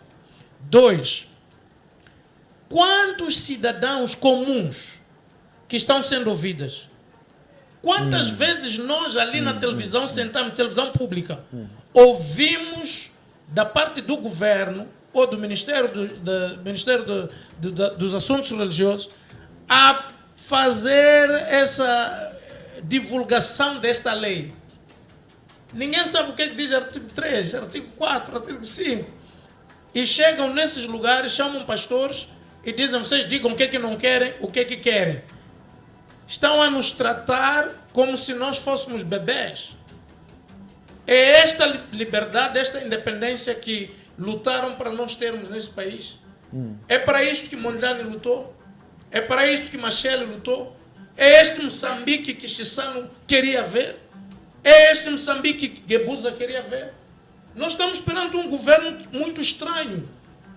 2. Quantos cidadãos comuns que estão sendo ouvidos? Quantas vezes nós ali na televisão sentamos, televisão pública, ouvimos da parte do governo ou do Ministério dos Assuntos Religiosos a fazer essa divulgação desta lei? Ninguém sabe o que diz artigo 3, artigo 4, artigo 5. E chegam nesses lugares, chamam pastores e dizem: vocês digam o que é que não querem, o que é que querem. Estão a nos tratar como se nós fôssemos bebés. É esta liberdade, esta independência que lutaram para nós termos nesse país. É para isto que Mondlane lutou. É para isto que Machel lutou. É este Moçambique que Chissano queria ver. É este Moçambique que Guebuza queria ver. Nós estamos perante um governo muito estranho.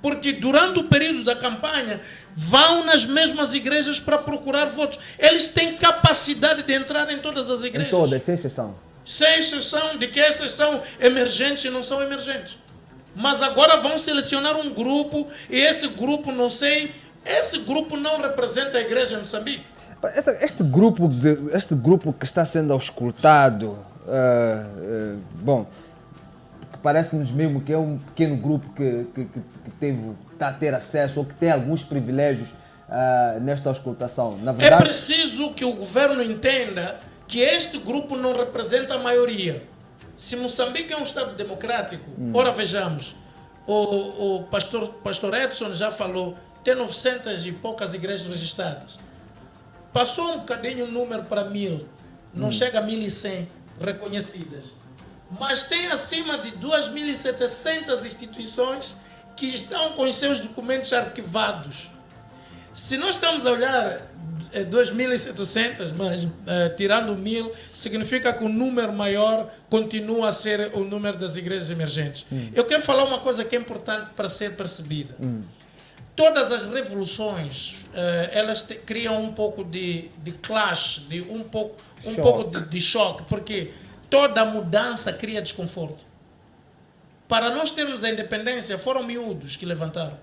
Porque durante o período da campanha vão nas mesmas igrejas para procurar votos. Eles têm capacidade de entrar em todas as igrejas. Em todas, sem exceção. Sem exceção de que estas são emergentes e não são emergentes. Mas agora vão selecionar um grupo e esse grupo, não sei, esse grupo não representa a igreja em Moçambique. Este grupo que está sendo auscultado, bom, parece-nos mesmo que é um pequeno grupo que está a ter acesso ou que tem alguns privilégios nesta auscultação. Na verdade, é preciso que o governo entenda que este grupo não representa a maioria. Se Moçambique é um Estado democrático, ora vejamos, o pastor Edson já falou, tem 900 e poucas igrejas registradas. Passou um bocadinho o número para 1000, não chega a 1100 reconhecidas. Mas tem acima de 2.700 instituições que estão com os seus documentos arquivados. Se nós estamos a olhar 2.700, mas tirando 1000, significa que o número maior continua a ser o número das igrejas emergentes. Eu quero falar uma coisa que é importante para ser percebida. Todas as revoluções, elas criam um pouco de clash, um pouco de choque, porque toda mudança cria desconforto. Para nós termos a independência, foram miúdos que levantaram.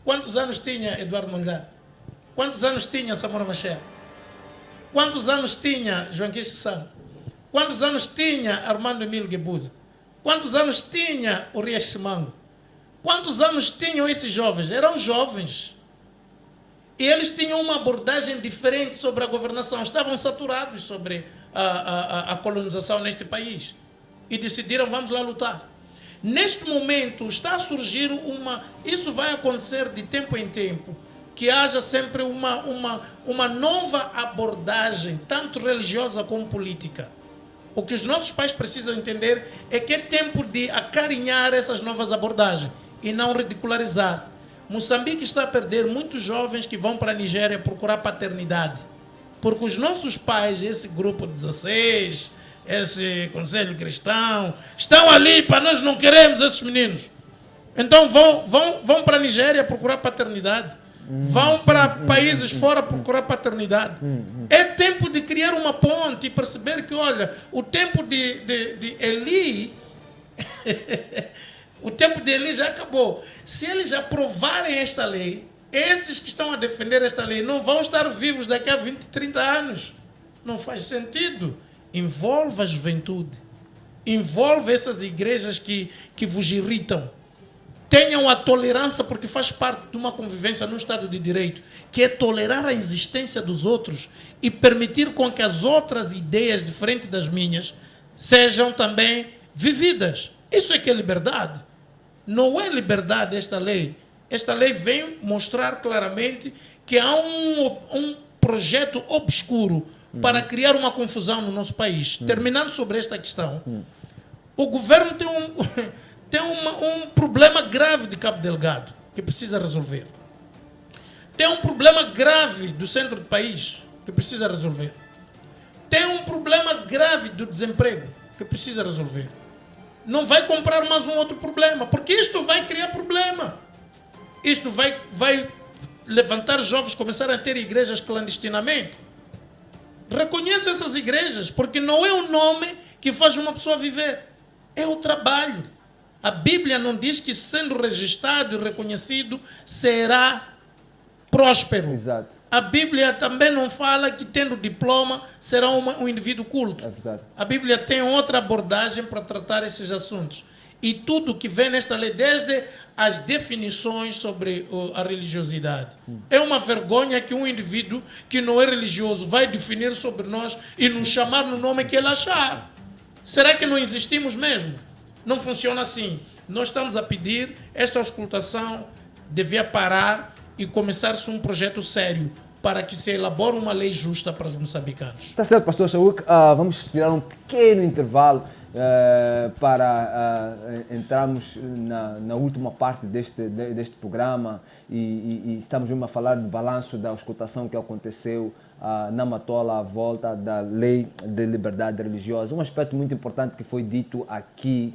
Quantos anos tinha Eduardo Mondlane? Quantos anos tinha Samora Machel? Quantos anos tinha João Cristo Santos? Quantos anos tinha Armando Emílio Guebuza? Quantos anos tinha o Rias Simango? Quantos anos tinham esses jovens? Eram jovens. E eles tinham uma abordagem diferente sobre a governação. Estavam saturados sobre a colonização neste país. E decidiram, vamos lá lutar. Neste momento está a surgir isso vai acontecer de tempo em tempo, que haja sempre uma nova abordagem, tanto religiosa como política. O que os nossos pais precisam entender é que é tempo de acarinhar essas novas abordagens e não ridicularizar. Moçambique está a perder muitos jovens que vão para a Nigéria procurar paternidade. Porque os nossos pais, esse grupo 16, esse Conselho Cristão, estão ali para nós não queremos esses meninos. Então vão para a Nigéria procurar paternidade. Vão para países fora procurar paternidade. É tempo de criar uma ponte e perceber que, olha, o tempo de Eli, o tempo de Eli já acabou. Se eles aprovarem esta lei, esses que estão a defender esta lei não vão estar vivos daqui a 20, 30 anos. Não faz sentido. Envolve a juventude. Envolve essas igrejas que vos irritam. Tenham a tolerância, porque faz parte de uma convivência no Estado de Direito, que é tolerar a existência dos outros e permitir com que as outras ideias diferentes das minhas sejam também vividas. Isso é que é liberdade. Não é liberdade esta lei. Esta lei vem mostrar claramente que há um projeto obscuro para criar uma confusão no nosso país. Terminando sobre esta questão, o governo tem um problema grave de Cabo Delgado que precisa resolver. Tem um problema grave do centro do país que precisa resolver. Tem um problema grave do desemprego que precisa resolver. Não vai comprar mais um outro problema, porque isto vai criar problema. Isto vai levantar jovens, começar a ter igrejas clandestinamente. Reconheça essas igrejas, porque não é o nome que faz uma pessoa viver, é o trabalho. A Bíblia não diz que sendo registrado e reconhecido será próspero. Exato. A Bíblia também não fala que tendo diploma será um indivíduo culto. É verdade. A Bíblia tem outra abordagem para tratar esses assuntos. E tudo que vem nesta lei, desde as definições sobre a religiosidade. É uma vergonha que um indivíduo que não é religioso vai definir sobre nós e nos chamar no nome que ele achar. Será que não existimos mesmo? Não funciona assim. Nós estamos a pedir, esta auscultação devia parar e começar-se um projeto sério para que se elabore uma lei justa para os moçambicanos. Está certo, pastor Chauk. Vamos tirar um pequeno intervalo para entrarmos na última parte deste programa e estamos mesmo a falar do balanço da auscultação que aconteceu na Matola à volta da lei de liberdade religiosa. Um aspecto muito importante que foi dito aqui,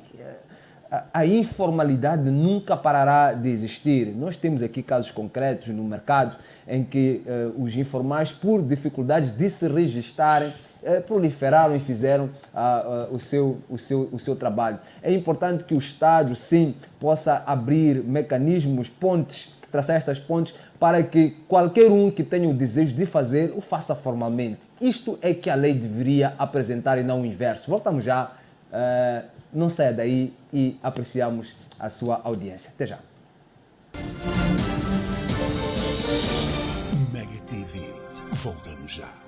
a informalidade nunca parará de existir. Nós temos aqui casos concretos no mercado em que os informais, por dificuldades de se registarem, proliferaram e fizeram o seu trabalho. É importante que o Estado, sim, possa abrir mecanismos, pontes, traçar estas pontes para que qualquer um que tenha o desejo de fazer, o faça formalmente. Isto é que a lei deveria apresentar e não o inverso. Voltamos já, não saia daí e apreciamos a sua audiência. Até já. Mega TV. Voltamos já.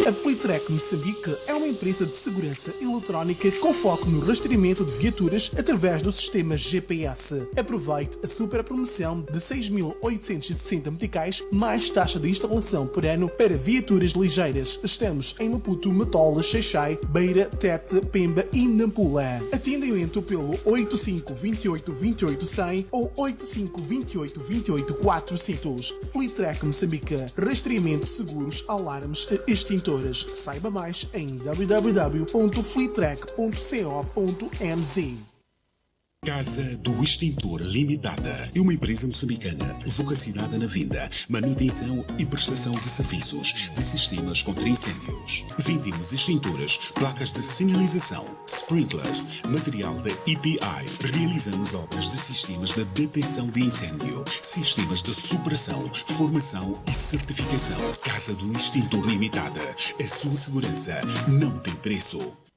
A Fleetrack Moçambique é uma empresa de segurança eletrónica com foco no rastreamento de viaturas através do sistema GPS. Aproveite a super promoção de 6.860 meticais mais taxa de instalação por ano para viaturas ligeiras. Estamos em Maputo, Matola, Xaixai, Beira, Tete, Pemba e Nampula. Atendimento pelo 85 28 28 100 ou 85 28 28 400. Fleetrack Moçambique. Rastreamento, seguros, alarmes e extintores. Saiba mais em www.fleetrack.co.mz. Casa do Extintor Limitada é uma empresa moçambicana vocacionada na venda, manutenção e prestação de serviços de sistemas contra incêndios. Vendemos extintores, placas de sinalização, sprinklers, material da EPI. Realizamos obras de sistemas de detecção de incêndio, sistemas de supressão, formação e certificação. Casa do Extintor Limitada. A sua segurança não tem preço.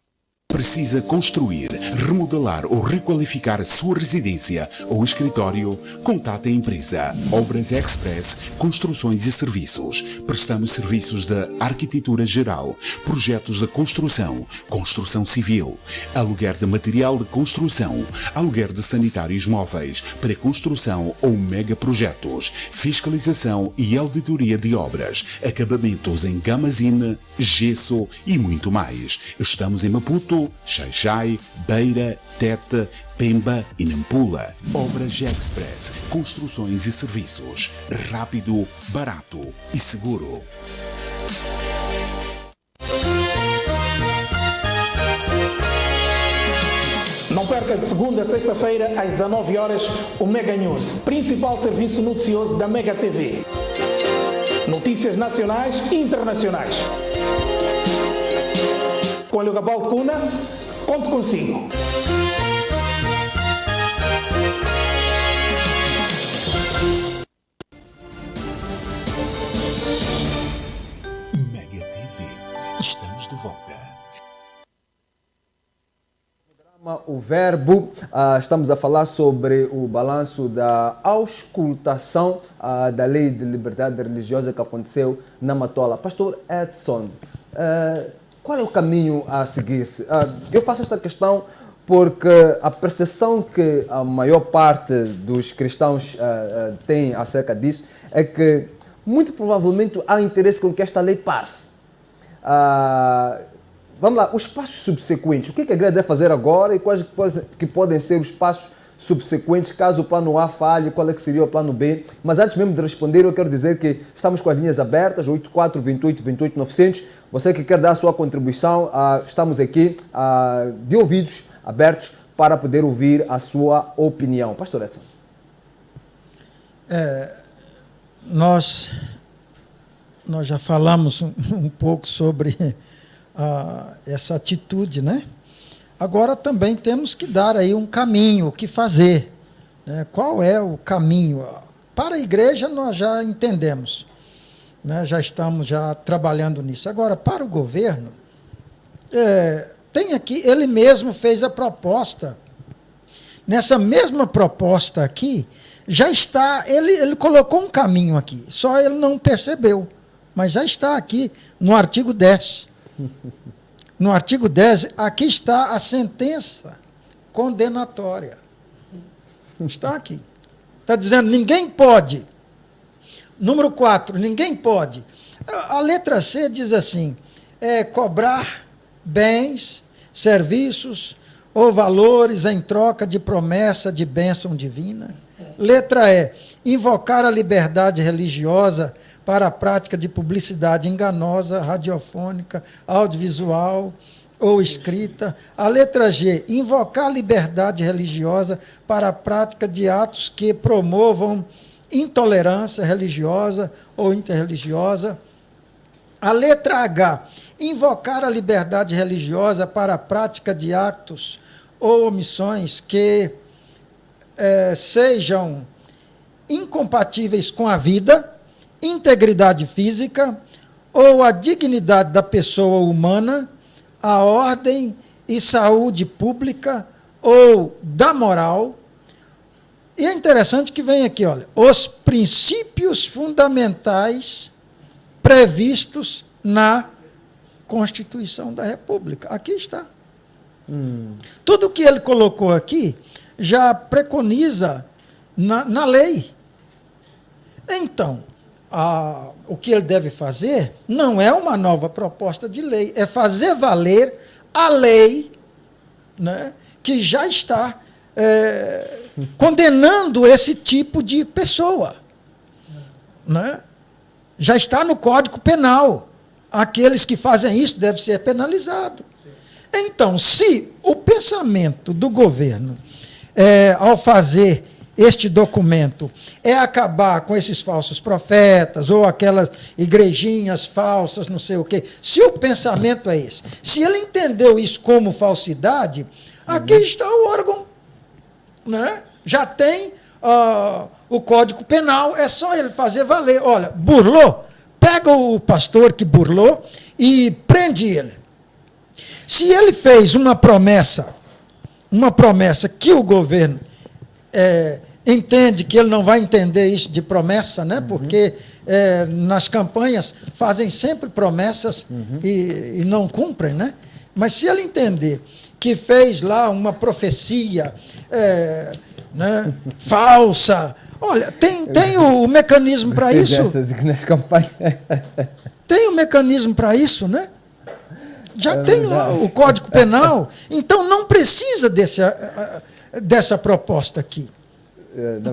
Precisa construir, remodelar ou requalificar a sua residência ou escritório? Contate a empresa Obras Express Construções e Serviços. Prestamos serviços de arquitetura geral, projetos de construção, construção civil, aluguer de material de construção, aluguer de sanitários móveis, pré-construção ou megaprojetos, fiscalização e auditoria de obras, acabamentos em gamazine, gesso e muito mais. Estamos em Maputo, Xaixai, Beira, Tete, Pemba e Nampula. Obras Express, construções e serviços. Rápido, barato e seguro. Não perca de segunda a sexta-feira às 19 horas o Mega News, principal serviço noticioso da Mega TV. Notícias nacionais e internacionais. Com o Gabal Cuna, conto consigo. Mega TV, estamos de volta. O Verbo, estamos a falar sobre o balanço da auscultação da Lei de Liberdade Religiosa que aconteceu na Matola. Pastor Edson, qual é o caminho a seguir-se? Eu faço esta questão porque a percepção que a maior parte dos cristãos tem acerca disso é que, muito provavelmente, há interesse com que esta lei passe. Vamos lá, os passos subsequentes. O que a igreja deve fazer agora e quais que podem ser os passos subsequentes caso o plano A falhe, qual é que seria o plano B? Mas antes mesmo de responder, eu quero dizer que estamos com as linhas abertas, 84 28 28 900. Você que quer dar a sua contribuição, estamos aqui de ouvidos abertos para poder ouvir a sua opinião. Pastor Edson. Nós já falamos um pouco sobre essa atitude, né? Agora também temos que dar aí um caminho, o que fazer, né? Qual é o caminho? Para a igreja nós já entendemos, né? Já estamos trabalhando nisso. Agora, para o governo, tem aqui, ele mesmo fez a proposta. Nessa mesma proposta aqui, já está, ele colocou um caminho aqui, só ele não percebeu, mas já está aqui no artigo 10. No artigo 10, aqui está a sentença condenatória. Está aqui. Está dizendo, ninguém pode. Número 4, ninguém pode. A letra C diz assim, cobrar bens, serviços ou valores em troca de promessa de bênção divina. Letra E, invocar a liberdade religiosa para a prática de publicidade enganosa, radiofônica, audiovisual ou escrita. A letra G, invocar a liberdade religiosa para a prática de atos que promovam intolerância religiosa ou interreligiosa. A letra H, invocar a liberdade religiosa para a prática de atos ou omissões que sejam incompatíveis com a vida, integridade física ou a dignidade da pessoa humana, a ordem e saúde pública ou da moral. E é interessante que vem aqui, olha, os princípios fundamentais previstos na Constituição da República. Aqui está. Tudo que ele colocou aqui já preconiza na lei. Então, o que ele deve fazer não é uma nova proposta de lei, é fazer valer a lei, né, que já está condenando esse tipo de pessoa. Né? Já está no Código Penal. Aqueles que fazem isso devem ser penalizados. Então, se o pensamento do governo, ao fazer este documento, é acabar com esses falsos profetas ou aquelas igrejinhas falsas, não sei o quê, se o pensamento é esse, se ele entendeu isso como falsidade, aqui está o órgão. Né? Já tem o Código Penal, é só ele fazer valer. Olha, burlou, pega o pastor que burlou e prende ele. Se ele fez uma promessa que o governo entende que ele não vai entender isso de promessa, né? Porque nas campanhas fazem sempre promessas e não cumprem, né? Mas se ele entender que fez lá uma profecia né, falsa, olha, tem o mecanismo para isso. Nas campanhas. Tem o mecanismo para isso, né? Já tem lá o Código Penal, então não precisa dessa proposta aqui.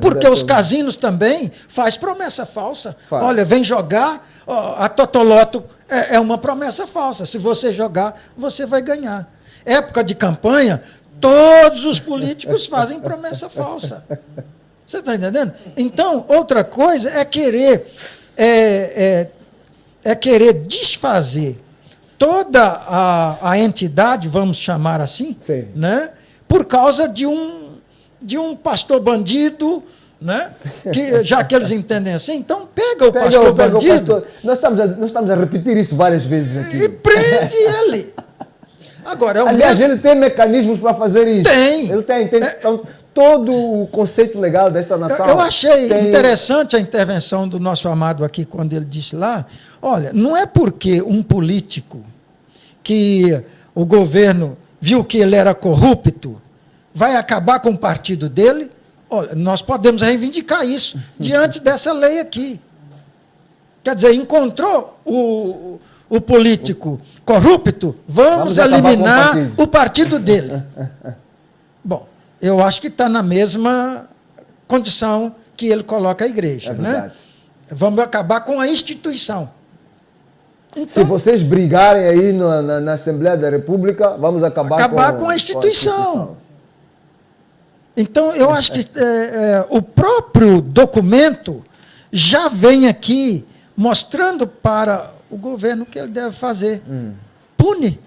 Porque os casinos também faz promessa falsa. Olha, vem jogar, a Totoloto é uma promessa falsa. Se você jogar, você vai ganhar. Época de campanha, todos os políticos fazem promessa falsa. Você está entendendo? Então, outra coisa é querer desfazer toda a entidade, vamos chamar assim, né, por causa de um pastor bandido, né, já que eles entendem assim, então pega o pastor bandido. Nós estamos a repetir isso várias vezes aqui. E prende ele. Agora, aliás, ele tem mecanismos para fazer isso. Tem. Ele tem. Então, todo o conceito legal desta nação. Eu achei interessante a intervenção do nosso amado aqui, quando ele disse lá, olha, não é porque um político que o governo viu que ele era corrupto, vai acabar com o partido dele. Olha, nós podemos reivindicar isso diante dessa lei aqui. Quer dizer, encontrou o político corrupto, vamos eliminar o partido dele. Bom, eu acho que está na mesma condição que ele coloca a igreja. Né? Vamos acabar com a instituição. Então, se vocês brigarem aí na Assembleia da República, vamos acabar com a instituição. Então, eu acho que o próprio documento já vem aqui mostrando para o governo o que ele deve fazer. Pune.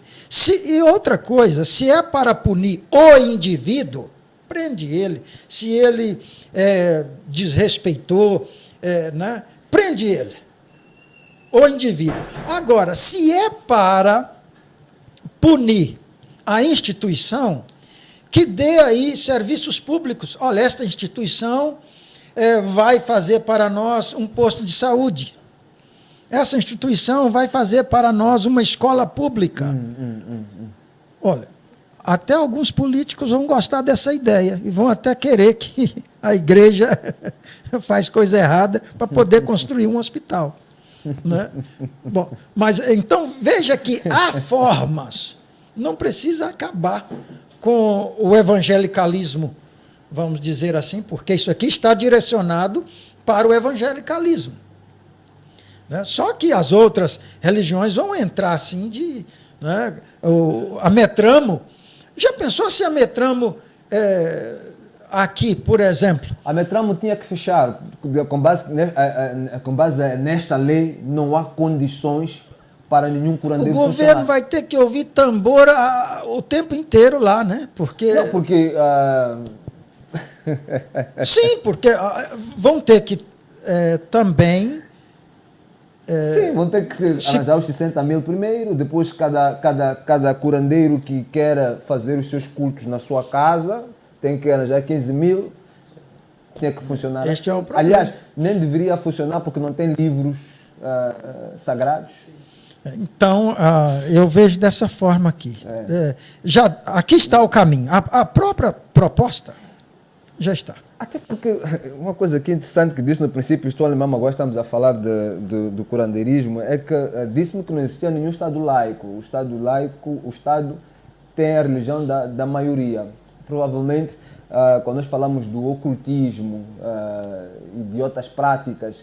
E outra coisa, se é para punir o indivíduo, prende ele. Se ele desrespeitou, né, prende ele. O indivíduo. Agora, se é para punir a instituição, que dê aí serviços públicos. Olha, esta instituição vai fazer para nós um posto de saúde. Essa instituição vai fazer para nós uma escola pública. Olha, até alguns políticos vão gostar dessa ideia e vão até querer que a igreja faz coisa errada para poder construir um hospital. Né? Bom, mas então veja que há formas, não precisa acabar com o evangelicalismo, vamos dizer assim, porque isso aqui está direcionado para o evangelicalismo. Né? Só que as outras religiões vão entrar assim né? A Metramo, já pensou se a Metramo, aqui, por exemplo... A Metramo tinha que fechar, com base nesta lei, não há condições para nenhum curandeiro funcionar. O governo vai ter que ouvir tambor o tempo inteiro lá, né? Porque... Não, porque... Sim, porque vão ter que também... Sim, vão ter que arranjar os 60 mil primeiro, depois cada curandeiro que quer fazer os seus cultos na sua casa tem que arranjar 15 mil, tem que funcionar. Este é o problema. Aliás, nem deveria funcionar porque não tem livros sagrados. Então, eu vejo dessa forma aqui. Aqui está o caminho. A própria proposta já está. Até porque uma coisa aqui interessante que disse no princípio, estou a lembrar, agora estamos a falar do curandeirismo, é que disse-me que não existia nenhum Estado laico. O Estado tem a religião da maioria. Provavelmente, quando nós falamos do ocultismo e de outras práticas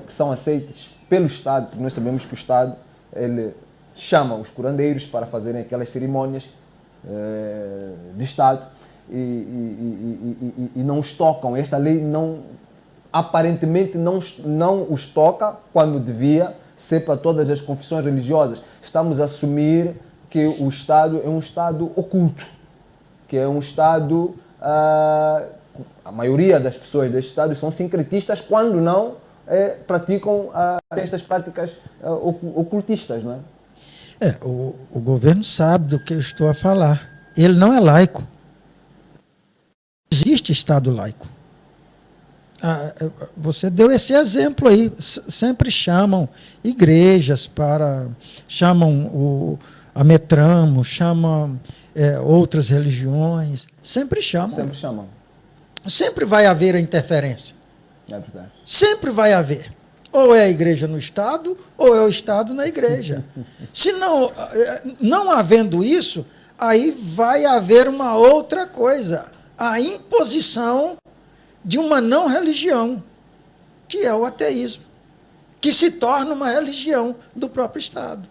que são aceitas pelo Estado, porque nós sabemos que o Estado ele chama os curandeiros para fazerem aquelas cerimônias de Estado e não os tocam. Esta lei aparentemente não os toca quando devia ser para todas as confissões religiosas. Estamos a assumir que o Estado é um Estado oculto, que é um Estado... a maioria das pessoas deste Estado são sincretistas quando não praticam estas práticas ocultistas, não é? O governo sabe do que eu estou a falar. Ele não é laico. Existe Estado laico. Você deu esse exemplo aí. Sempre chamam igrejas chamam a Metramo, chamam outras religiões. Sempre chamam. Sempre chamam. Sempre vai haver a interferência. É verdade. Sempre vai haver. Ou é a igreja no Estado, ou é o Estado na igreja. Se não havendo isso, aí vai haver uma outra coisa. A imposição de uma não-religião, que é o ateísmo, que se torna uma religião do próprio Estado.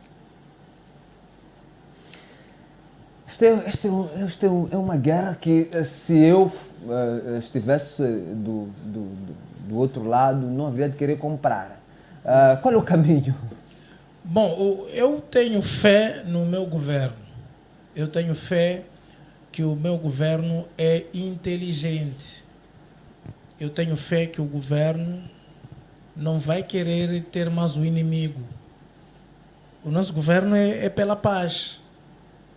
Esta é uma guerra que, se eu estivesse do outro lado, não havia de querer comprar. Qual é o caminho? Bom, eu tenho fé no meu governo. Eu tenho fé que o meu governo é inteligente. Eu tenho fé que o governo não vai querer ter mais um inimigo. O nosso governo é pela paz.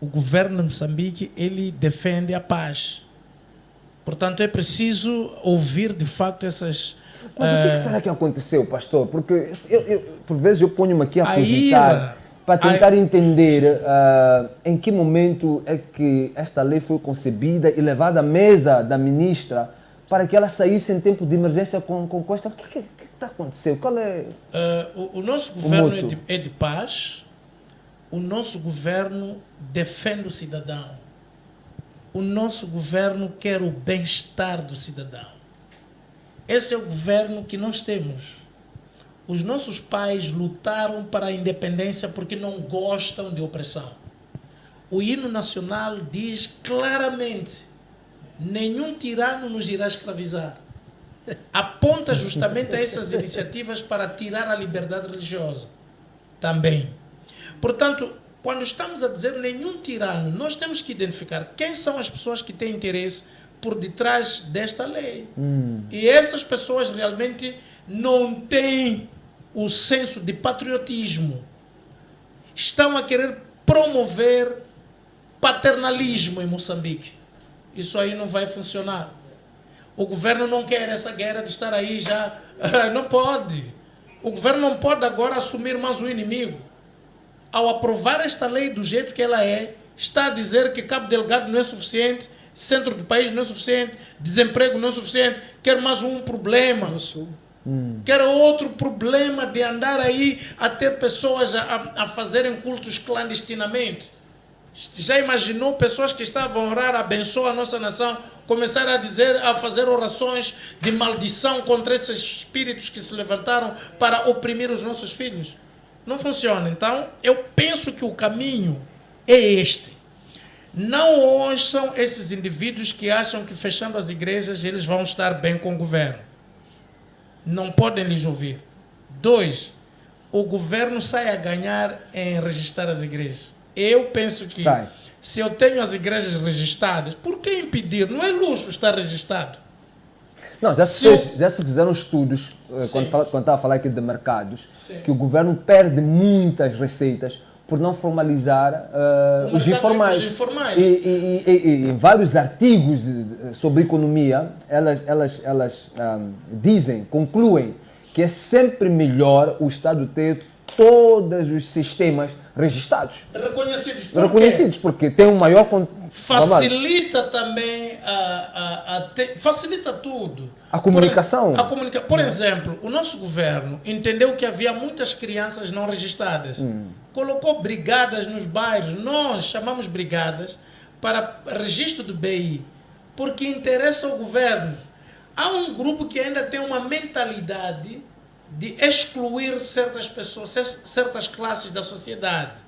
O governo de Moçambique, ele defende a paz. Portanto, é preciso ouvir, de facto, essas... Mas o que será que aconteceu, pastor? Porque, por vezes, eu ponho-me aqui a cogitar para tentar entender em que momento é que esta lei foi concebida e levada à mesa da ministra para que ela saísse em tempo de emergência com esta... O que está acontecendo? Qual é o nosso governo é de paz. O nosso governo defende o cidadão. O nosso governo quer o bem-estar do cidadão. Esse é o governo que nós temos. Os nossos pais lutaram para a independência porque não gostam de opressão. O hino nacional diz claramente: nenhum tirano nos irá escravizar. Aponta justamente a essas iniciativas para tirar a liberdade religiosa também. Portanto, quando estamos a dizer nenhum tirano, nós temos que identificar quem são as pessoas que têm interesse por detrás desta lei. E essas pessoas realmente não têm o senso de patriotismo. Estão a querer promover paternalismo em Moçambique. Isso aí não vai funcionar. O governo não quer essa guerra de estar aí já. Não pode. O governo não pode agora assumir mais um inimigo. Ao aprovar esta lei do jeito que ela é, está a dizer que Cabo Delgado não é suficiente, centro do país não é suficiente, desemprego não é suficiente, quer mais um problema. Quer outro problema de andar aí a ter pessoas a fazerem cultos clandestinamente. Já imaginou pessoas que estavam a orar, abençoa a nossa nação, começaram a fazer orações de maldição contra esses espíritos que se levantaram para oprimir os nossos filhos? Não funciona. Então, eu penso que o caminho é este. Não ouçam esses indivíduos que acham que fechando as igrejas eles vão estar bem com o governo. Não podem lhes ouvir. 2, o governo sai a ganhar em registrar as igrejas. Eu penso que se eu tenho as igrejas registradas, por que impedir? Não é luxo estar registrado. Não, já se fizeram estudos, quando estava a falar aqui de mercados, que o governo perde muitas receitas por não formalizar os informais. E em vários artigos sobre economia, elas concluem que é sempre melhor o Estado ter todos os sistemas registrados. Reconhecidos, porque tem um maior... Facilita também, facilita tudo. A comunicação. Por exemplo, o nosso governo entendeu que havia muitas crianças não registradas. Colocou brigadas nos bairros. Nós chamamos brigadas para registro do BI, porque interessa ao governo. Há um grupo que ainda tem uma mentalidade de excluir certas pessoas, certas classes da sociedade.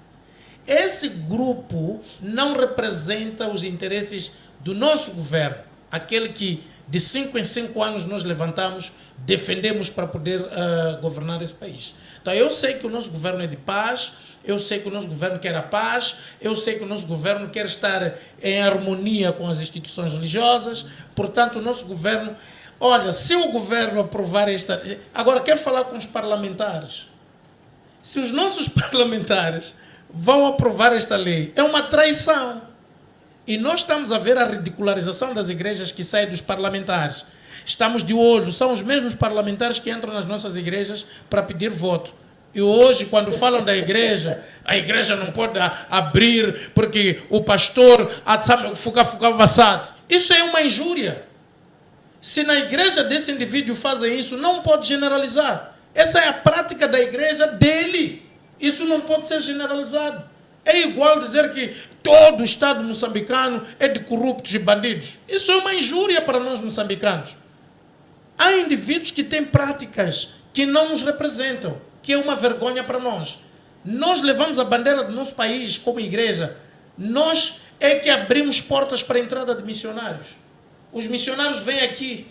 Esse grupo não representa os interesses do nosso governo, aquele que de 5 em 5 anos nós levantamos, defendemos para poder governar esse país. Então eu sei que o nosso governo é de paz, eu sei que o nosso governo quer a paz, eu sei que o nosso governo quer estar em harmonia com as instituições religiosas, portanto o nosso governo... Olha, se o governo aprovar esta... Agora, quero falar com os parlamentares. Se os nossos parlamentares vão aprovar esta lei, é uma traição. E nós estamos a ver a ridicularização das igrejas que saem dos parlamentares. Estamos de olho, são os mesmos parlamentares que entram nas nossas igrejas para pedir voto. E hoje, quando falam da igreja, a igreja não pode abrir porque o pastor... Isso é uma injúria. Se na igreja desse indivíduo fazem isso, não pode generalizar. Essa é a prática da igreja dele. Isso não pode ser generalizado. É igual dizer que todo o Estado moçambicano é de corruptos e bandidos. Isso é uma injúria para nós moçambicanos. Há indivíduos que têm práticas que não nos representam, que é uma vergonha para nós. Nós levamos a bandeira do nosso país como igreja. Nós é que abrimos portas para a entrada de missionários. Os missionários vêm aqui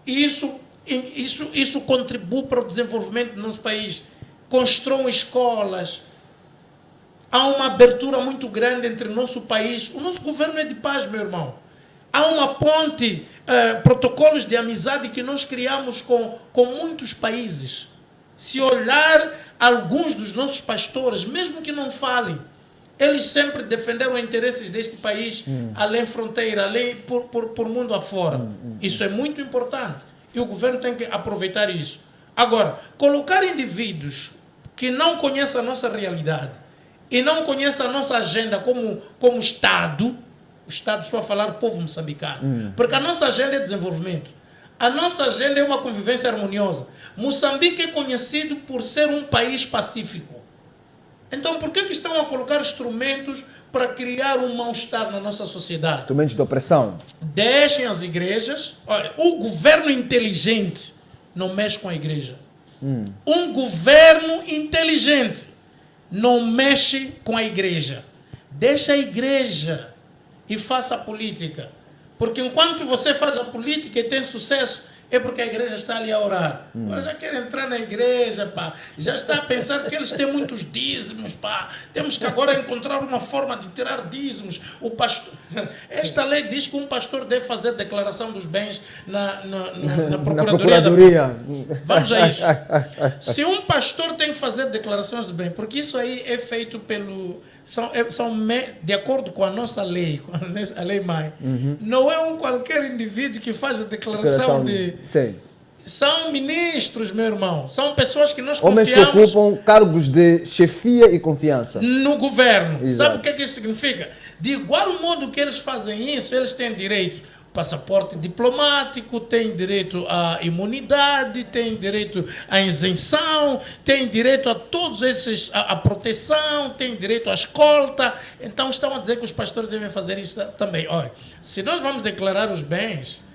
e isso contribui para o desenvolvimento do nosso país. Constroem escolas. Há uma abertura muito grande entre o nosso país. O nosso governo é de paz, meu irmão. Há uma ponte, protocolos de amizade que nós criamos com muitos países. Se olhar alguns dos nossos pastores, mesmo que não falem, eles sempre defenderam interesses deste país além fronteira, além por mundo afora. Isso é muito importante. E o governo tem que aproveitar isso. Agora, colocar indivíduos que não conhecem a nossa realidade e não conhecem a nossa agenda como Estado, o Estado só a falar povo moçambicano, porque a nossa agenda é desenvolvimento. A nossa agenda é uma convivência harmoniosa. Moçambique é conhecido por ser um país pacífico. Então, por que estão a colocar instrumentos para criar um mal-estar na nossa sociedade? Instrumentos de opressão. Deixem as igrejas. Olha, o governo inteligente não mexe com a igreja. Um governo inteligente não mexe com a igreja. Deixa a igreja e faça a política. Porque enquanto você faz a política e tem sucesso, é porque a igreja está ali a orar. Agora já quer entrar na igreja, pá. Já está a pensar que eles têm muitos dízimos, pá. Temos que agora encontrar uma forma de tirar dízimos. O pastor... Esta lei diz que um pastor deve fazer declaração dos bens na procuradoria. Vamos a isso. Se um pastor tem que fazer declarações de bem, porque isso aí é feito pelo... de acordo com a nossa lei, com a lei mãe. Não é qualquer indivíduo que faz a declaração de... Sim. São ministros, meu irmão. São pessoas que nós confiamos... Homens que ocupam cargos de chefia e confiança. No governo. Exato. Sabe o que isso significa? De igual modo que eles fazem isso, eles têm direito ao passaporte diplomático, têm direito à imunidade, têm direito à isenção, têm direito a todos esses... a proteção, têm direito à escolta. Então estão a dizer que os pastores devem fazer isso também. Olha, se nós vamos declarar os bens...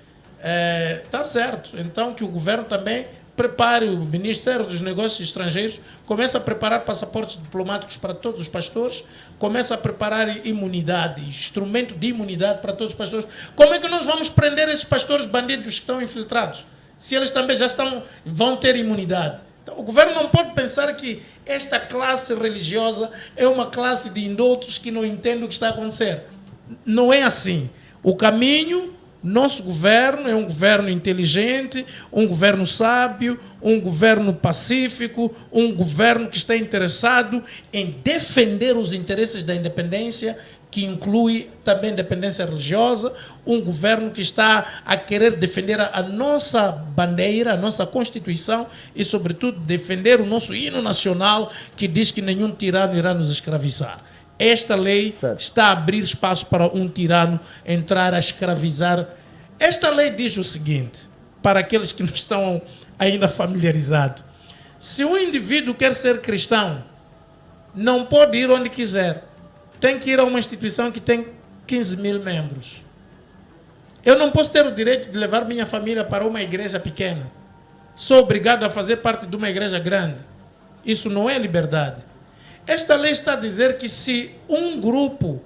Está certo. Então, que o governo também prepare o Ministério dos Negócios Estrangeiros, começa a preparar passaportes diplomáticos para todos os pastores, começa a preparar imunidade, instrumento de imunidade para todos os pastores. Como é que nós vamos prender esses pastores bandidos que estão infiltrados? Se eles também vão ter imunidade. Então, o governo não pode pensar que esta classe religiosa é uma classe de indoutos que não entende o que está a acontecer. Não é assim. O caminho... Nosso governo é um governo inteligente, um governo sábio, um governo pacífico, um governo que está interessado em defender os interesses da independência, que inclui também a independência religiosa, um governo que está a querer defender a nossa bandeira, a nossa Constituição e, sobretudo, defender o nosso hino nacional, que diz que nenhum tirano irá nos escravizar. Esta lei está a abrir espaço para um tirano entrar a escravizar. Esta lei diz o seguinte, para aqueles que não estão ainda familiarizados. Se um indivíduo quer ser cristão, não pode ir onde quiser. Tem que ir a uma instituição que tem 15 mil membros. Eu não posso ter o direito de levar minha família para uma igreja pequena. Sou obrigado a fazer parte de uma igreja grande. Isso não é liberdade. Esta lei está a dizer que se um grupo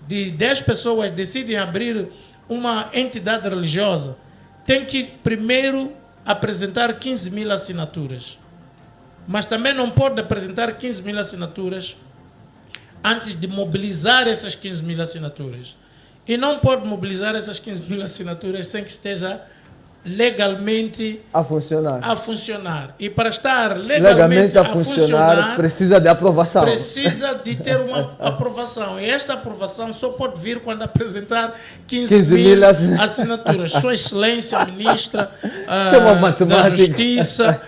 de 10 pessoas decidem abrir uma entidade religiosa, tem que primeiro apresentar 15 mil assinaturas. Mas também não pode apresentar 15 mil assinaturas antes de mobilizar essas 15 mil assinaturas. E não pode mobilizar essas 15 mil assinaturas sem que esteja legalmente a funcionar. E para estar legalmente a funcionar, precisa de aprovação. Precisa de ter uma aprovação. E esta aprovação só pode vir quando apresentar 15 mil assinaturas. Sua Excelência, Ministra da Justiça,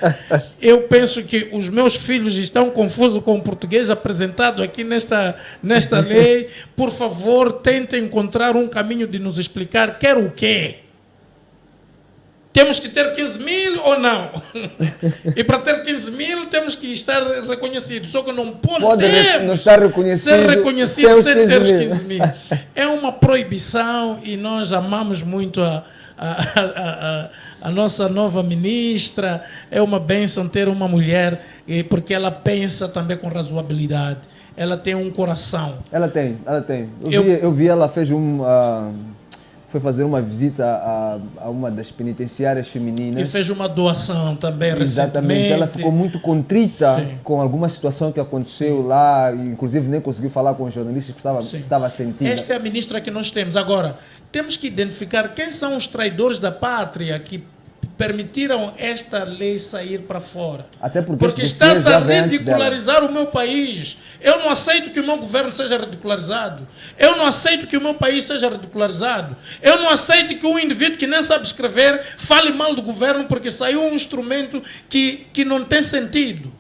eu penso que os meus filhos estão confusos com o português apresentado aqui nesta lei. Por favor, tentem encontrar um caminho de nos explicar quer o quê? Temos que ter 15 mil ou não? E para ter 15 mil temos que estar reconhecidos. Só que não podemos ser reconhecidos sem ter os 15 mil. É uma proibição e nós amamos muito a nossa nova ministra. É uma bênção ter uma mulher, porque ela pensa também com razoabilidade. Ela tem um coração. Ela tem. Eu vi ela fez foi fazer uma visita a uma das penitenciárias femininas. E fez uma doação também recentemente. Exatamente. Ela ficou muito contrita com alguma situação que aconteceu lá, inclusive nem conseguiu falar com os jornalistas que estava sentida. Esta é a ministra que nós temos. Agora, temos que identificar quem são os traidores da pátria que permitiram esta lei sair para fora. Até porque está-se a ridicularizar o meu país. Eu não aceito que o meu governo seja ridicularizado. Eu não aceito que o meu país seja ridicularizado. Eu não aceito que um indivíduo que nem sabe escrever fale mal do governo porque saiu um instrumento que não tem sentido.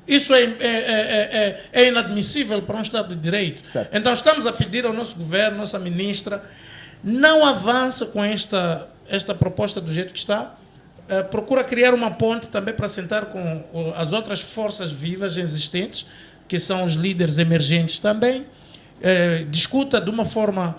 Isso é inadmissível para um Estado de Direito. Certo. Então estamos a pedir ao nosso governo, nossa ministra, não avança com esta proposta do jeito que está. Procura criar uma ponte também para sentar com as outras forças vivas existentes, que são os líderes emergentes também. Discuta de uma forma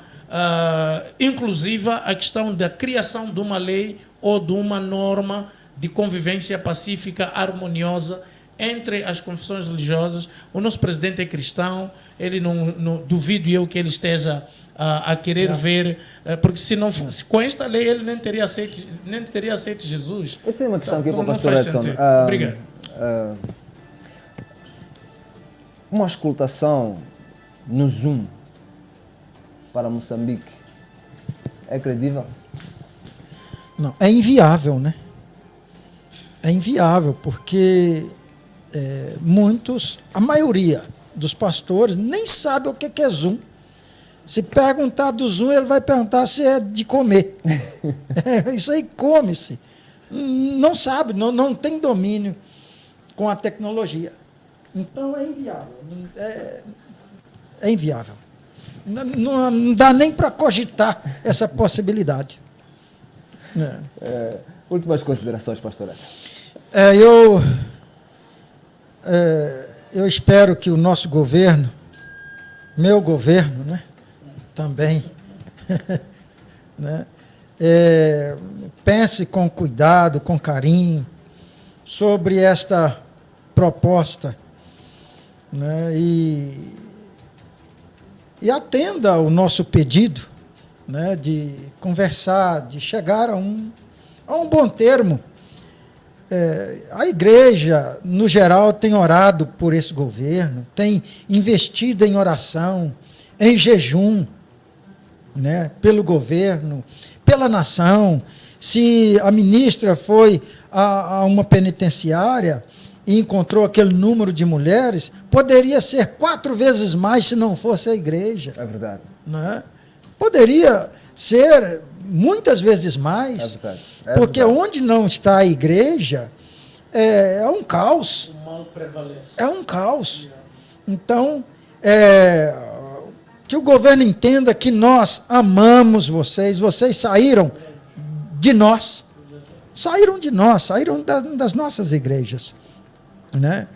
inclusiva a questão da criação de uma lei ou de uma norma de convivência pacífica, harmoniosa entre as confissões religiosas. O nosso presidente é cristão, ele não duvido eu que ele esteja a querer ver, porque se não fosse com esta lei ele nem teria aceito Jesus. Eu tenho uma questão aqui para o pastor Edson. Obrigado. Uma auscultação no Zoom para Moçambique é credível? Não, é inviável, né? É inviável porque a maioria dos pastores nem sabe o que é Zoom. Se perguntar do Zoom, ele vai perguntar se é de comer. Isso aí come-se. Não sabe, não tem domínio com a tecnologia. Então é inviável. É inviável. Não dá nem para cogitar essa possibilidade. Últimas considerações, pastora. Eu espero que o nosso governo, meu governo, né, também, né, pense com cuidado, com carinho, sobre esta proposta, né, e atenda ao nosso pedido, né, de conversar, de chegar a um bom termo. A igreja, no geral, tem orado por esse governo, tem investido em oração, em jejum, né, pelo governo, pela nação. Se a ministra foi a uma penitenciária e encontrou aquele número de mulheres, poderia ser 4 vezes mais se não fosse a igreja. É verdade. Né? Poderia ser muitas vezes mais. É verdade. Porque onde não está a igreja, é um caos. O mal prevalece. É um caos. Então, que o governo entenda que nós amamos vocês saíram de nós, saíram das nossas igrejas, né?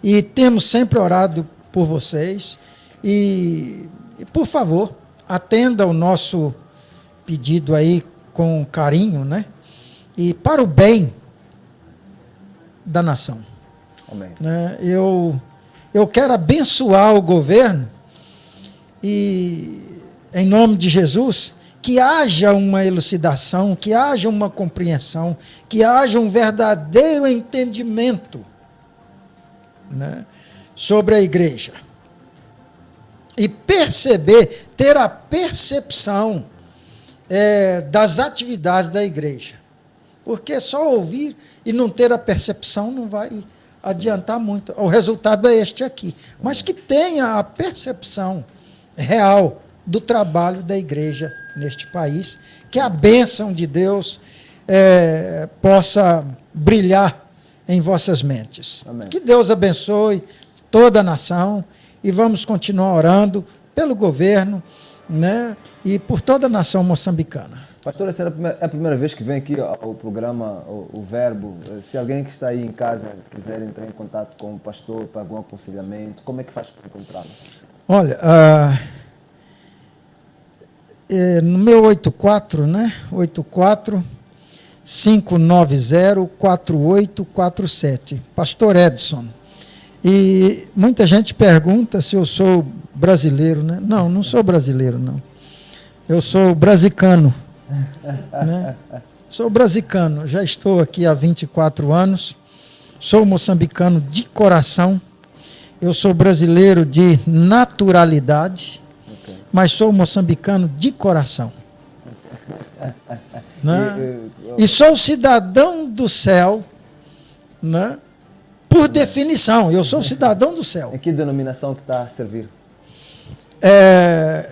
E temos sempre orado por vocês e por favor, atenda o nosso pedido aí com carinho, né? E para o bem da nação. Amém. Né? Eu quero abençoar o governo e, em nome de Jesus, que haja uma elucidação, que haja uma compreensão, que haja um verdadeiro entendimento, né, sobre a igreja. E ter a percepção das atividades da igreja. Porque só ouvir e não ter a percepção não vai adiantar muito. O resultado é este aqui. Mas que tenha a percepção real do trabalho da igreja neste país, que a bênção de Deus possa brilhar em vossas mentes. Amém. Que Deus abençoe toda a nação e vamos continuar orando pelo governo, né, e por toda a nação moçambicana. Pastor, essa é a primeira vez que vem aqui ao programa o Verbo. Se alguém que está aí em casa quiser entrar em contato com o pastor para algum aconselhamento, como é que faz para encontrá-lo? Olha, no meu 84, né? 84-590-4847. Pastor Edson. E muita gente pergunta se eu sou brasileiro, né? Não, não sou brasileiro, não. Eu sou brasicano. Né? Sou brasicano, já estou aqui há 24 anos, sou moçambicano de coração, eu sou brasileiro de naturalidade, mas sou moçambicano de coração. Né? E sou cidadão do céu, né? Por definição, eu sou cidadão do céu. Em que denominação que está a servir?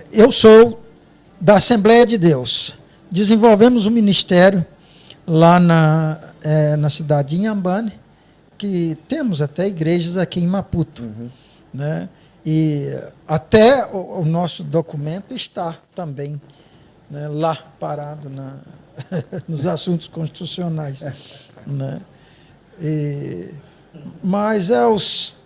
Eu sou da Assembleia de Deus. Desenvolvemos um ministério lá na cidade de Inhambane, que temos até igrejas aqui em Maputo. Uhum. Né? E até o nosso documento está também, né, lá parado nos assuntos constitucionais. Né? Mas é os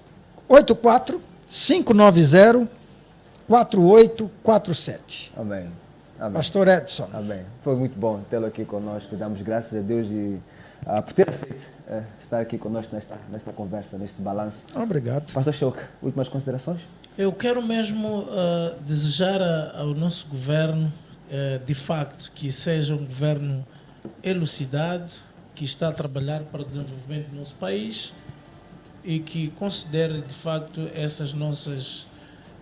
84-590-4847. Amém. Amém. Pastor Edson. Amém. Foi muito bom tê-lo aqui conosco. Damos graças a Deus por ter aceito estar aqui conosco nesta conversa, neste balanço. Obrigado. Pastor Chouk, últimas considerações? Eu quero mesmo desejar ao nosso governo, de facto, que seja um governo elucidado, que está a trabalhar para o desenvolvimento do nosso país e que considere, de facto, essas nossas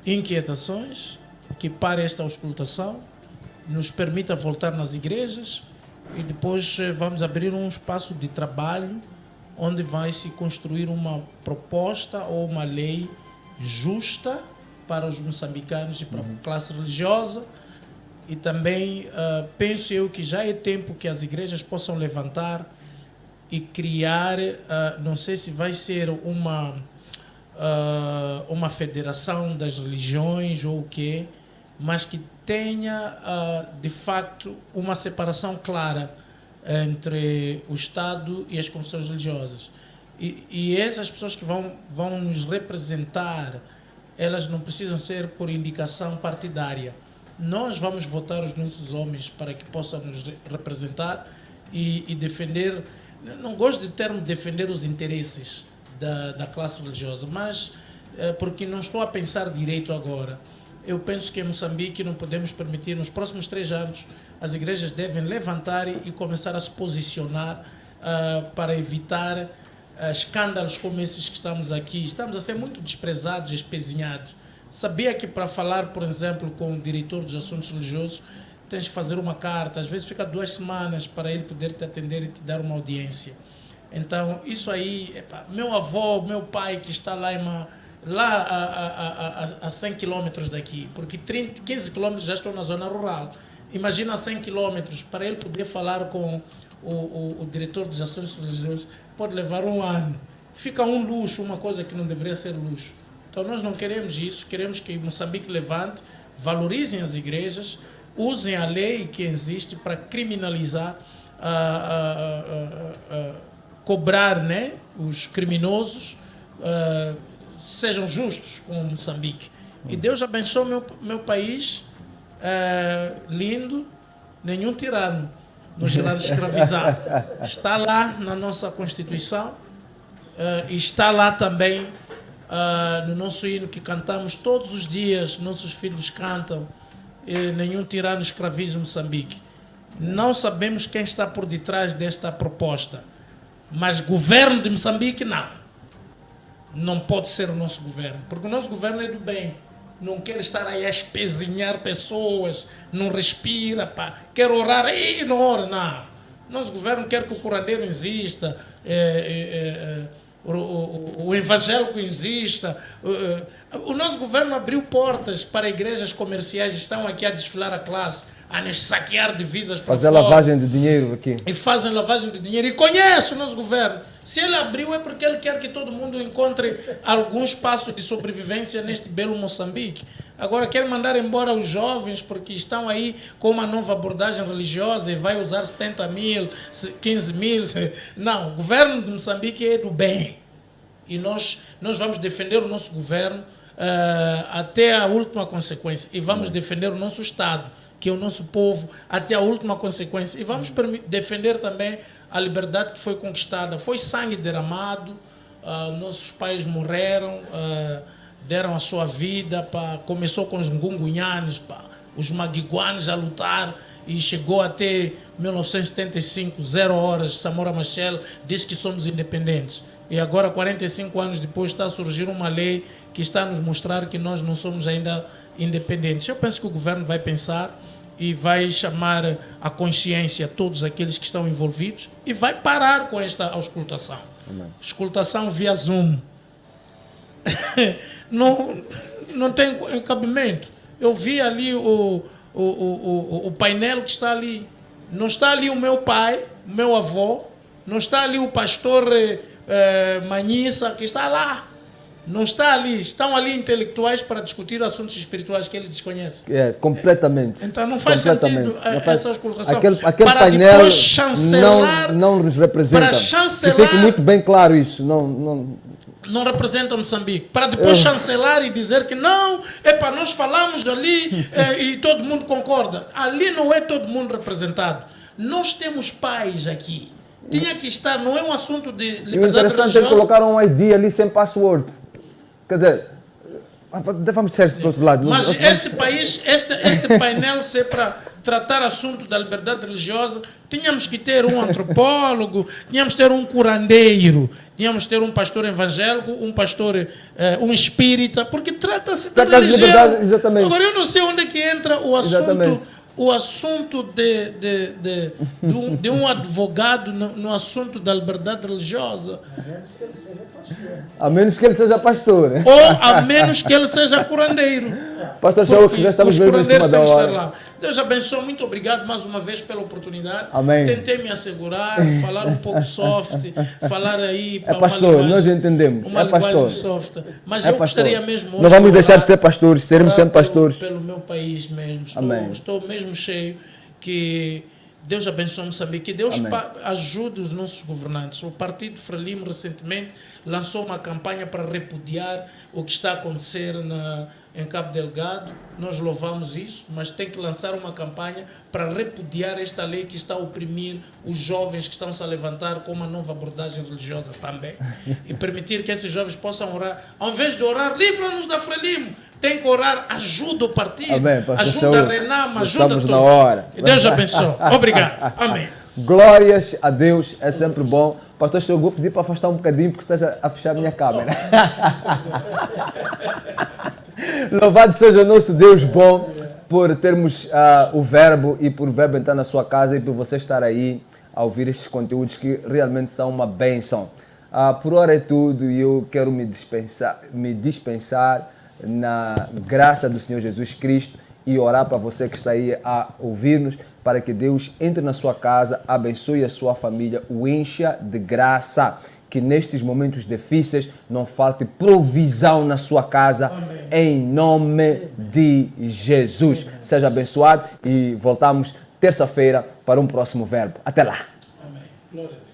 inquietações, que pare esta auscultação, nos permita voltar nas igrejas e depois vamos abrir um espaço de trabalho onde vai se construir uma proposta ou uma lei justa para os moçambicanos e para a classe religiosa. E também penso eu que já é tempo que as igrejas possam levantar e criar, não sei se vai ser uma federação das religiões ou o quê, mas que tenha, de facto, uma separação clara entre o Estado e as confissões religiosas. E essas pessoas que vão nos representar, elas não precisam ser por indicação partidária. Nós vamos votar os nossos homens para que possam nos representar e defender não gosto de termo defender os interesses da classe religiosa, mas porque não estou a pensar direito agora. Eu penso que em Moçambique não podemos permitir, nos próximos 3 anos, as igrejas devem levantar e começar a se posicionar para evitar escândalos como esses que estamos aqui. Estamos a ser muito desprezados e espezinhados. Sabia que para falar, por exemplo, com o diretor dos assuntos religiosos, tens que fazer uma carta, às vezes fica 2 semanas para ele poder te atender e te dar uma audiência. Então, isso aí, meu avô, meu pai que está lá a 100 quilômetros daqui, porque 15 quilômetros já estou na zona rural. Imagina 100 quilômetros, para ele poder falar com o diretor dos assuntos religiosos, pode levar 1 ano. Fica um luxo, uma coisa que não deveria ser luxo. Então nós não queremos isso, queremos que Moçambique levante, valorizem as igrejas, usem a lei que existe para criminalizar, cobrar, né, os criminosos, sejam justos com Moçambique. E Deus abençoe meu país, lindo, nenhum tirano nos irá escravizar. Está lá na nossa Constituição, e está lá também no nosso hino que cantamos todos os dias, nossos filhos cantam, nenhum tirano escraviza Moçambique. Não sabemos quem está por detrás desta proposta, mas governo de Moçambique não pode ser o nosso governo, porque o nosso governo é do bem, não quer estar aí a espezinhar pessoas, não respira, quer orar, e não ora, não. Nosso governo quer que o curandeiro exista, o evangélico exista. O nosso governo abriu portas para igrejas comerciais, estão aqui a desfilar a classe, a nos saquear divisas para fazer lavagem de dinheiro aqui. E fazem lavagem de dinheiro. E conhece o nosso governo. Se ele abriu é porque ele quer que todo mundo encontre algum espaço de sobrevivência neste belo Moçambique. Agora quer mandar embora os jovens porque estão aí com uma nova abordagem religiosa e vai usar 70 mil, 15 mil. Não, o governo de Moçambique é do bem. E nós vamos defender o nosso governo até a última consequência. E vamos defender o nosso Estado, que é o nosso povo, até a última consequência. E vamos defender também a liberdade que foi conquistada. Foi sangue derramado, nossos pais morreram, deram a sua vida, começou com os ngungunhanes, os maguiguanes a lutar, e chegou até 1975, 0 horas, Samora Machel diz que somos independentes. E agora, 45 anos depois, está a surgir uma lei que está a nos mostrar que nós não somos ainda independentes. Eu penso que o governo vai pensar e vai chamar a consciência todos aqueles que estão envolvidos e vai parar com esta auscultação. Amém. Auscultação via Zoom. não tem cabimento. Eu vi ali o painel que está ali. Não está ali o meu pai, o meu avô, não está ali o pastor Manhissa, que está lá. Não está ali. Estão ali intelectuais para discutir assuntos espirituais que eles desconhecem. Completamente. Então não faz sentido essa auscultação. Aquele para painel depois chancelar, não nos representa. Para chancelar, que fique muito bem claro isso. Não representa Moçambique. Para depois chancelar e dizer que não, nós falamos ali e todo mundo concorda. Ali não é todo mundo representado. Nós temos pais aqui. Tinha que estar, não é um assunto de liberdade religiosa. O interessante é que colocaram um ID ali sem password. Quer dizer, vamos ser do outro lado. Mas este painel, se é para tratar assunto da liberdade religiosa, tínhamos que ter um antropólogo, tínhamos que ter um curandeiro, tínhamos que ter um pastor evangélico, um pastor, um espírita, porque trata-se da religião. Exatamente. Agora eu não sei onde é que entra o assunto. Exatamente. O assunto de um advogado no assunto da liberdade religiosa. A menos que ele seja pastor. Ou a menos que ele seja curandeiro. Pastor Shaul, que já estamos vendo em cima da hora. Lá. Deus abençoe, muito obrigado mais uma vez pela oportunidade. Amém. Tentei me assegurar, falar um pouco soft, falar aí para pastor, uma linguagem, nós entendemos. Uma linguagem soft. Mas eu gostaria mesmo hoje. Não vamos deixar de ser pastores, seremos sempre pastores. Pelo meu país mesmo. Estou mesmo cheio que Deus abençoe Moçambique, que Deus ajude os nossos governantes. O Partido Frelimo recentemente lançou uma campanha para repudiar o que está a acontecer em Cabo Delgado, nós louvamos isso, mas tem que lançar uma campanha para repudiar esta lei que está a oprimir os jovens que estão se a levantar com uma nova abordagem religiosa também. E permitir que esses jovens possam orar. Ao invés de orar, livra-nos da Frelimo, tem que orar, ajuda o partido, Amém, ajuda a Renama, ajuda estamos todos. na hora. E Deus abençoe. Obrigado. Amém. Glórias a Deus, é sempre bom. Pastor, eu vou pedir para afastar um bocadinho porque estás a fechar a minha câmera. Louvado seja o nosso Deus bom por termos o Verbo e por o Verbo entrar na sua casa e por você estar aí a ouvir estes conteúdos que realmente são uma bênção. Por hora é tudo e eu quero me dispensar na graça do Senhor Jesus Cristo e orar para você que está aí a ouvir-nos, para que Deus entre na sua casa, abençoe a sua família, o encha de graça. Que nestes momentos difíceis não falte provisão na sua casa. Amém. Em nome de Jesus. Amém. Seja abençoado e voltamos terça-feira para um próximo verbo. Até lá. Amém. Glória a Deus.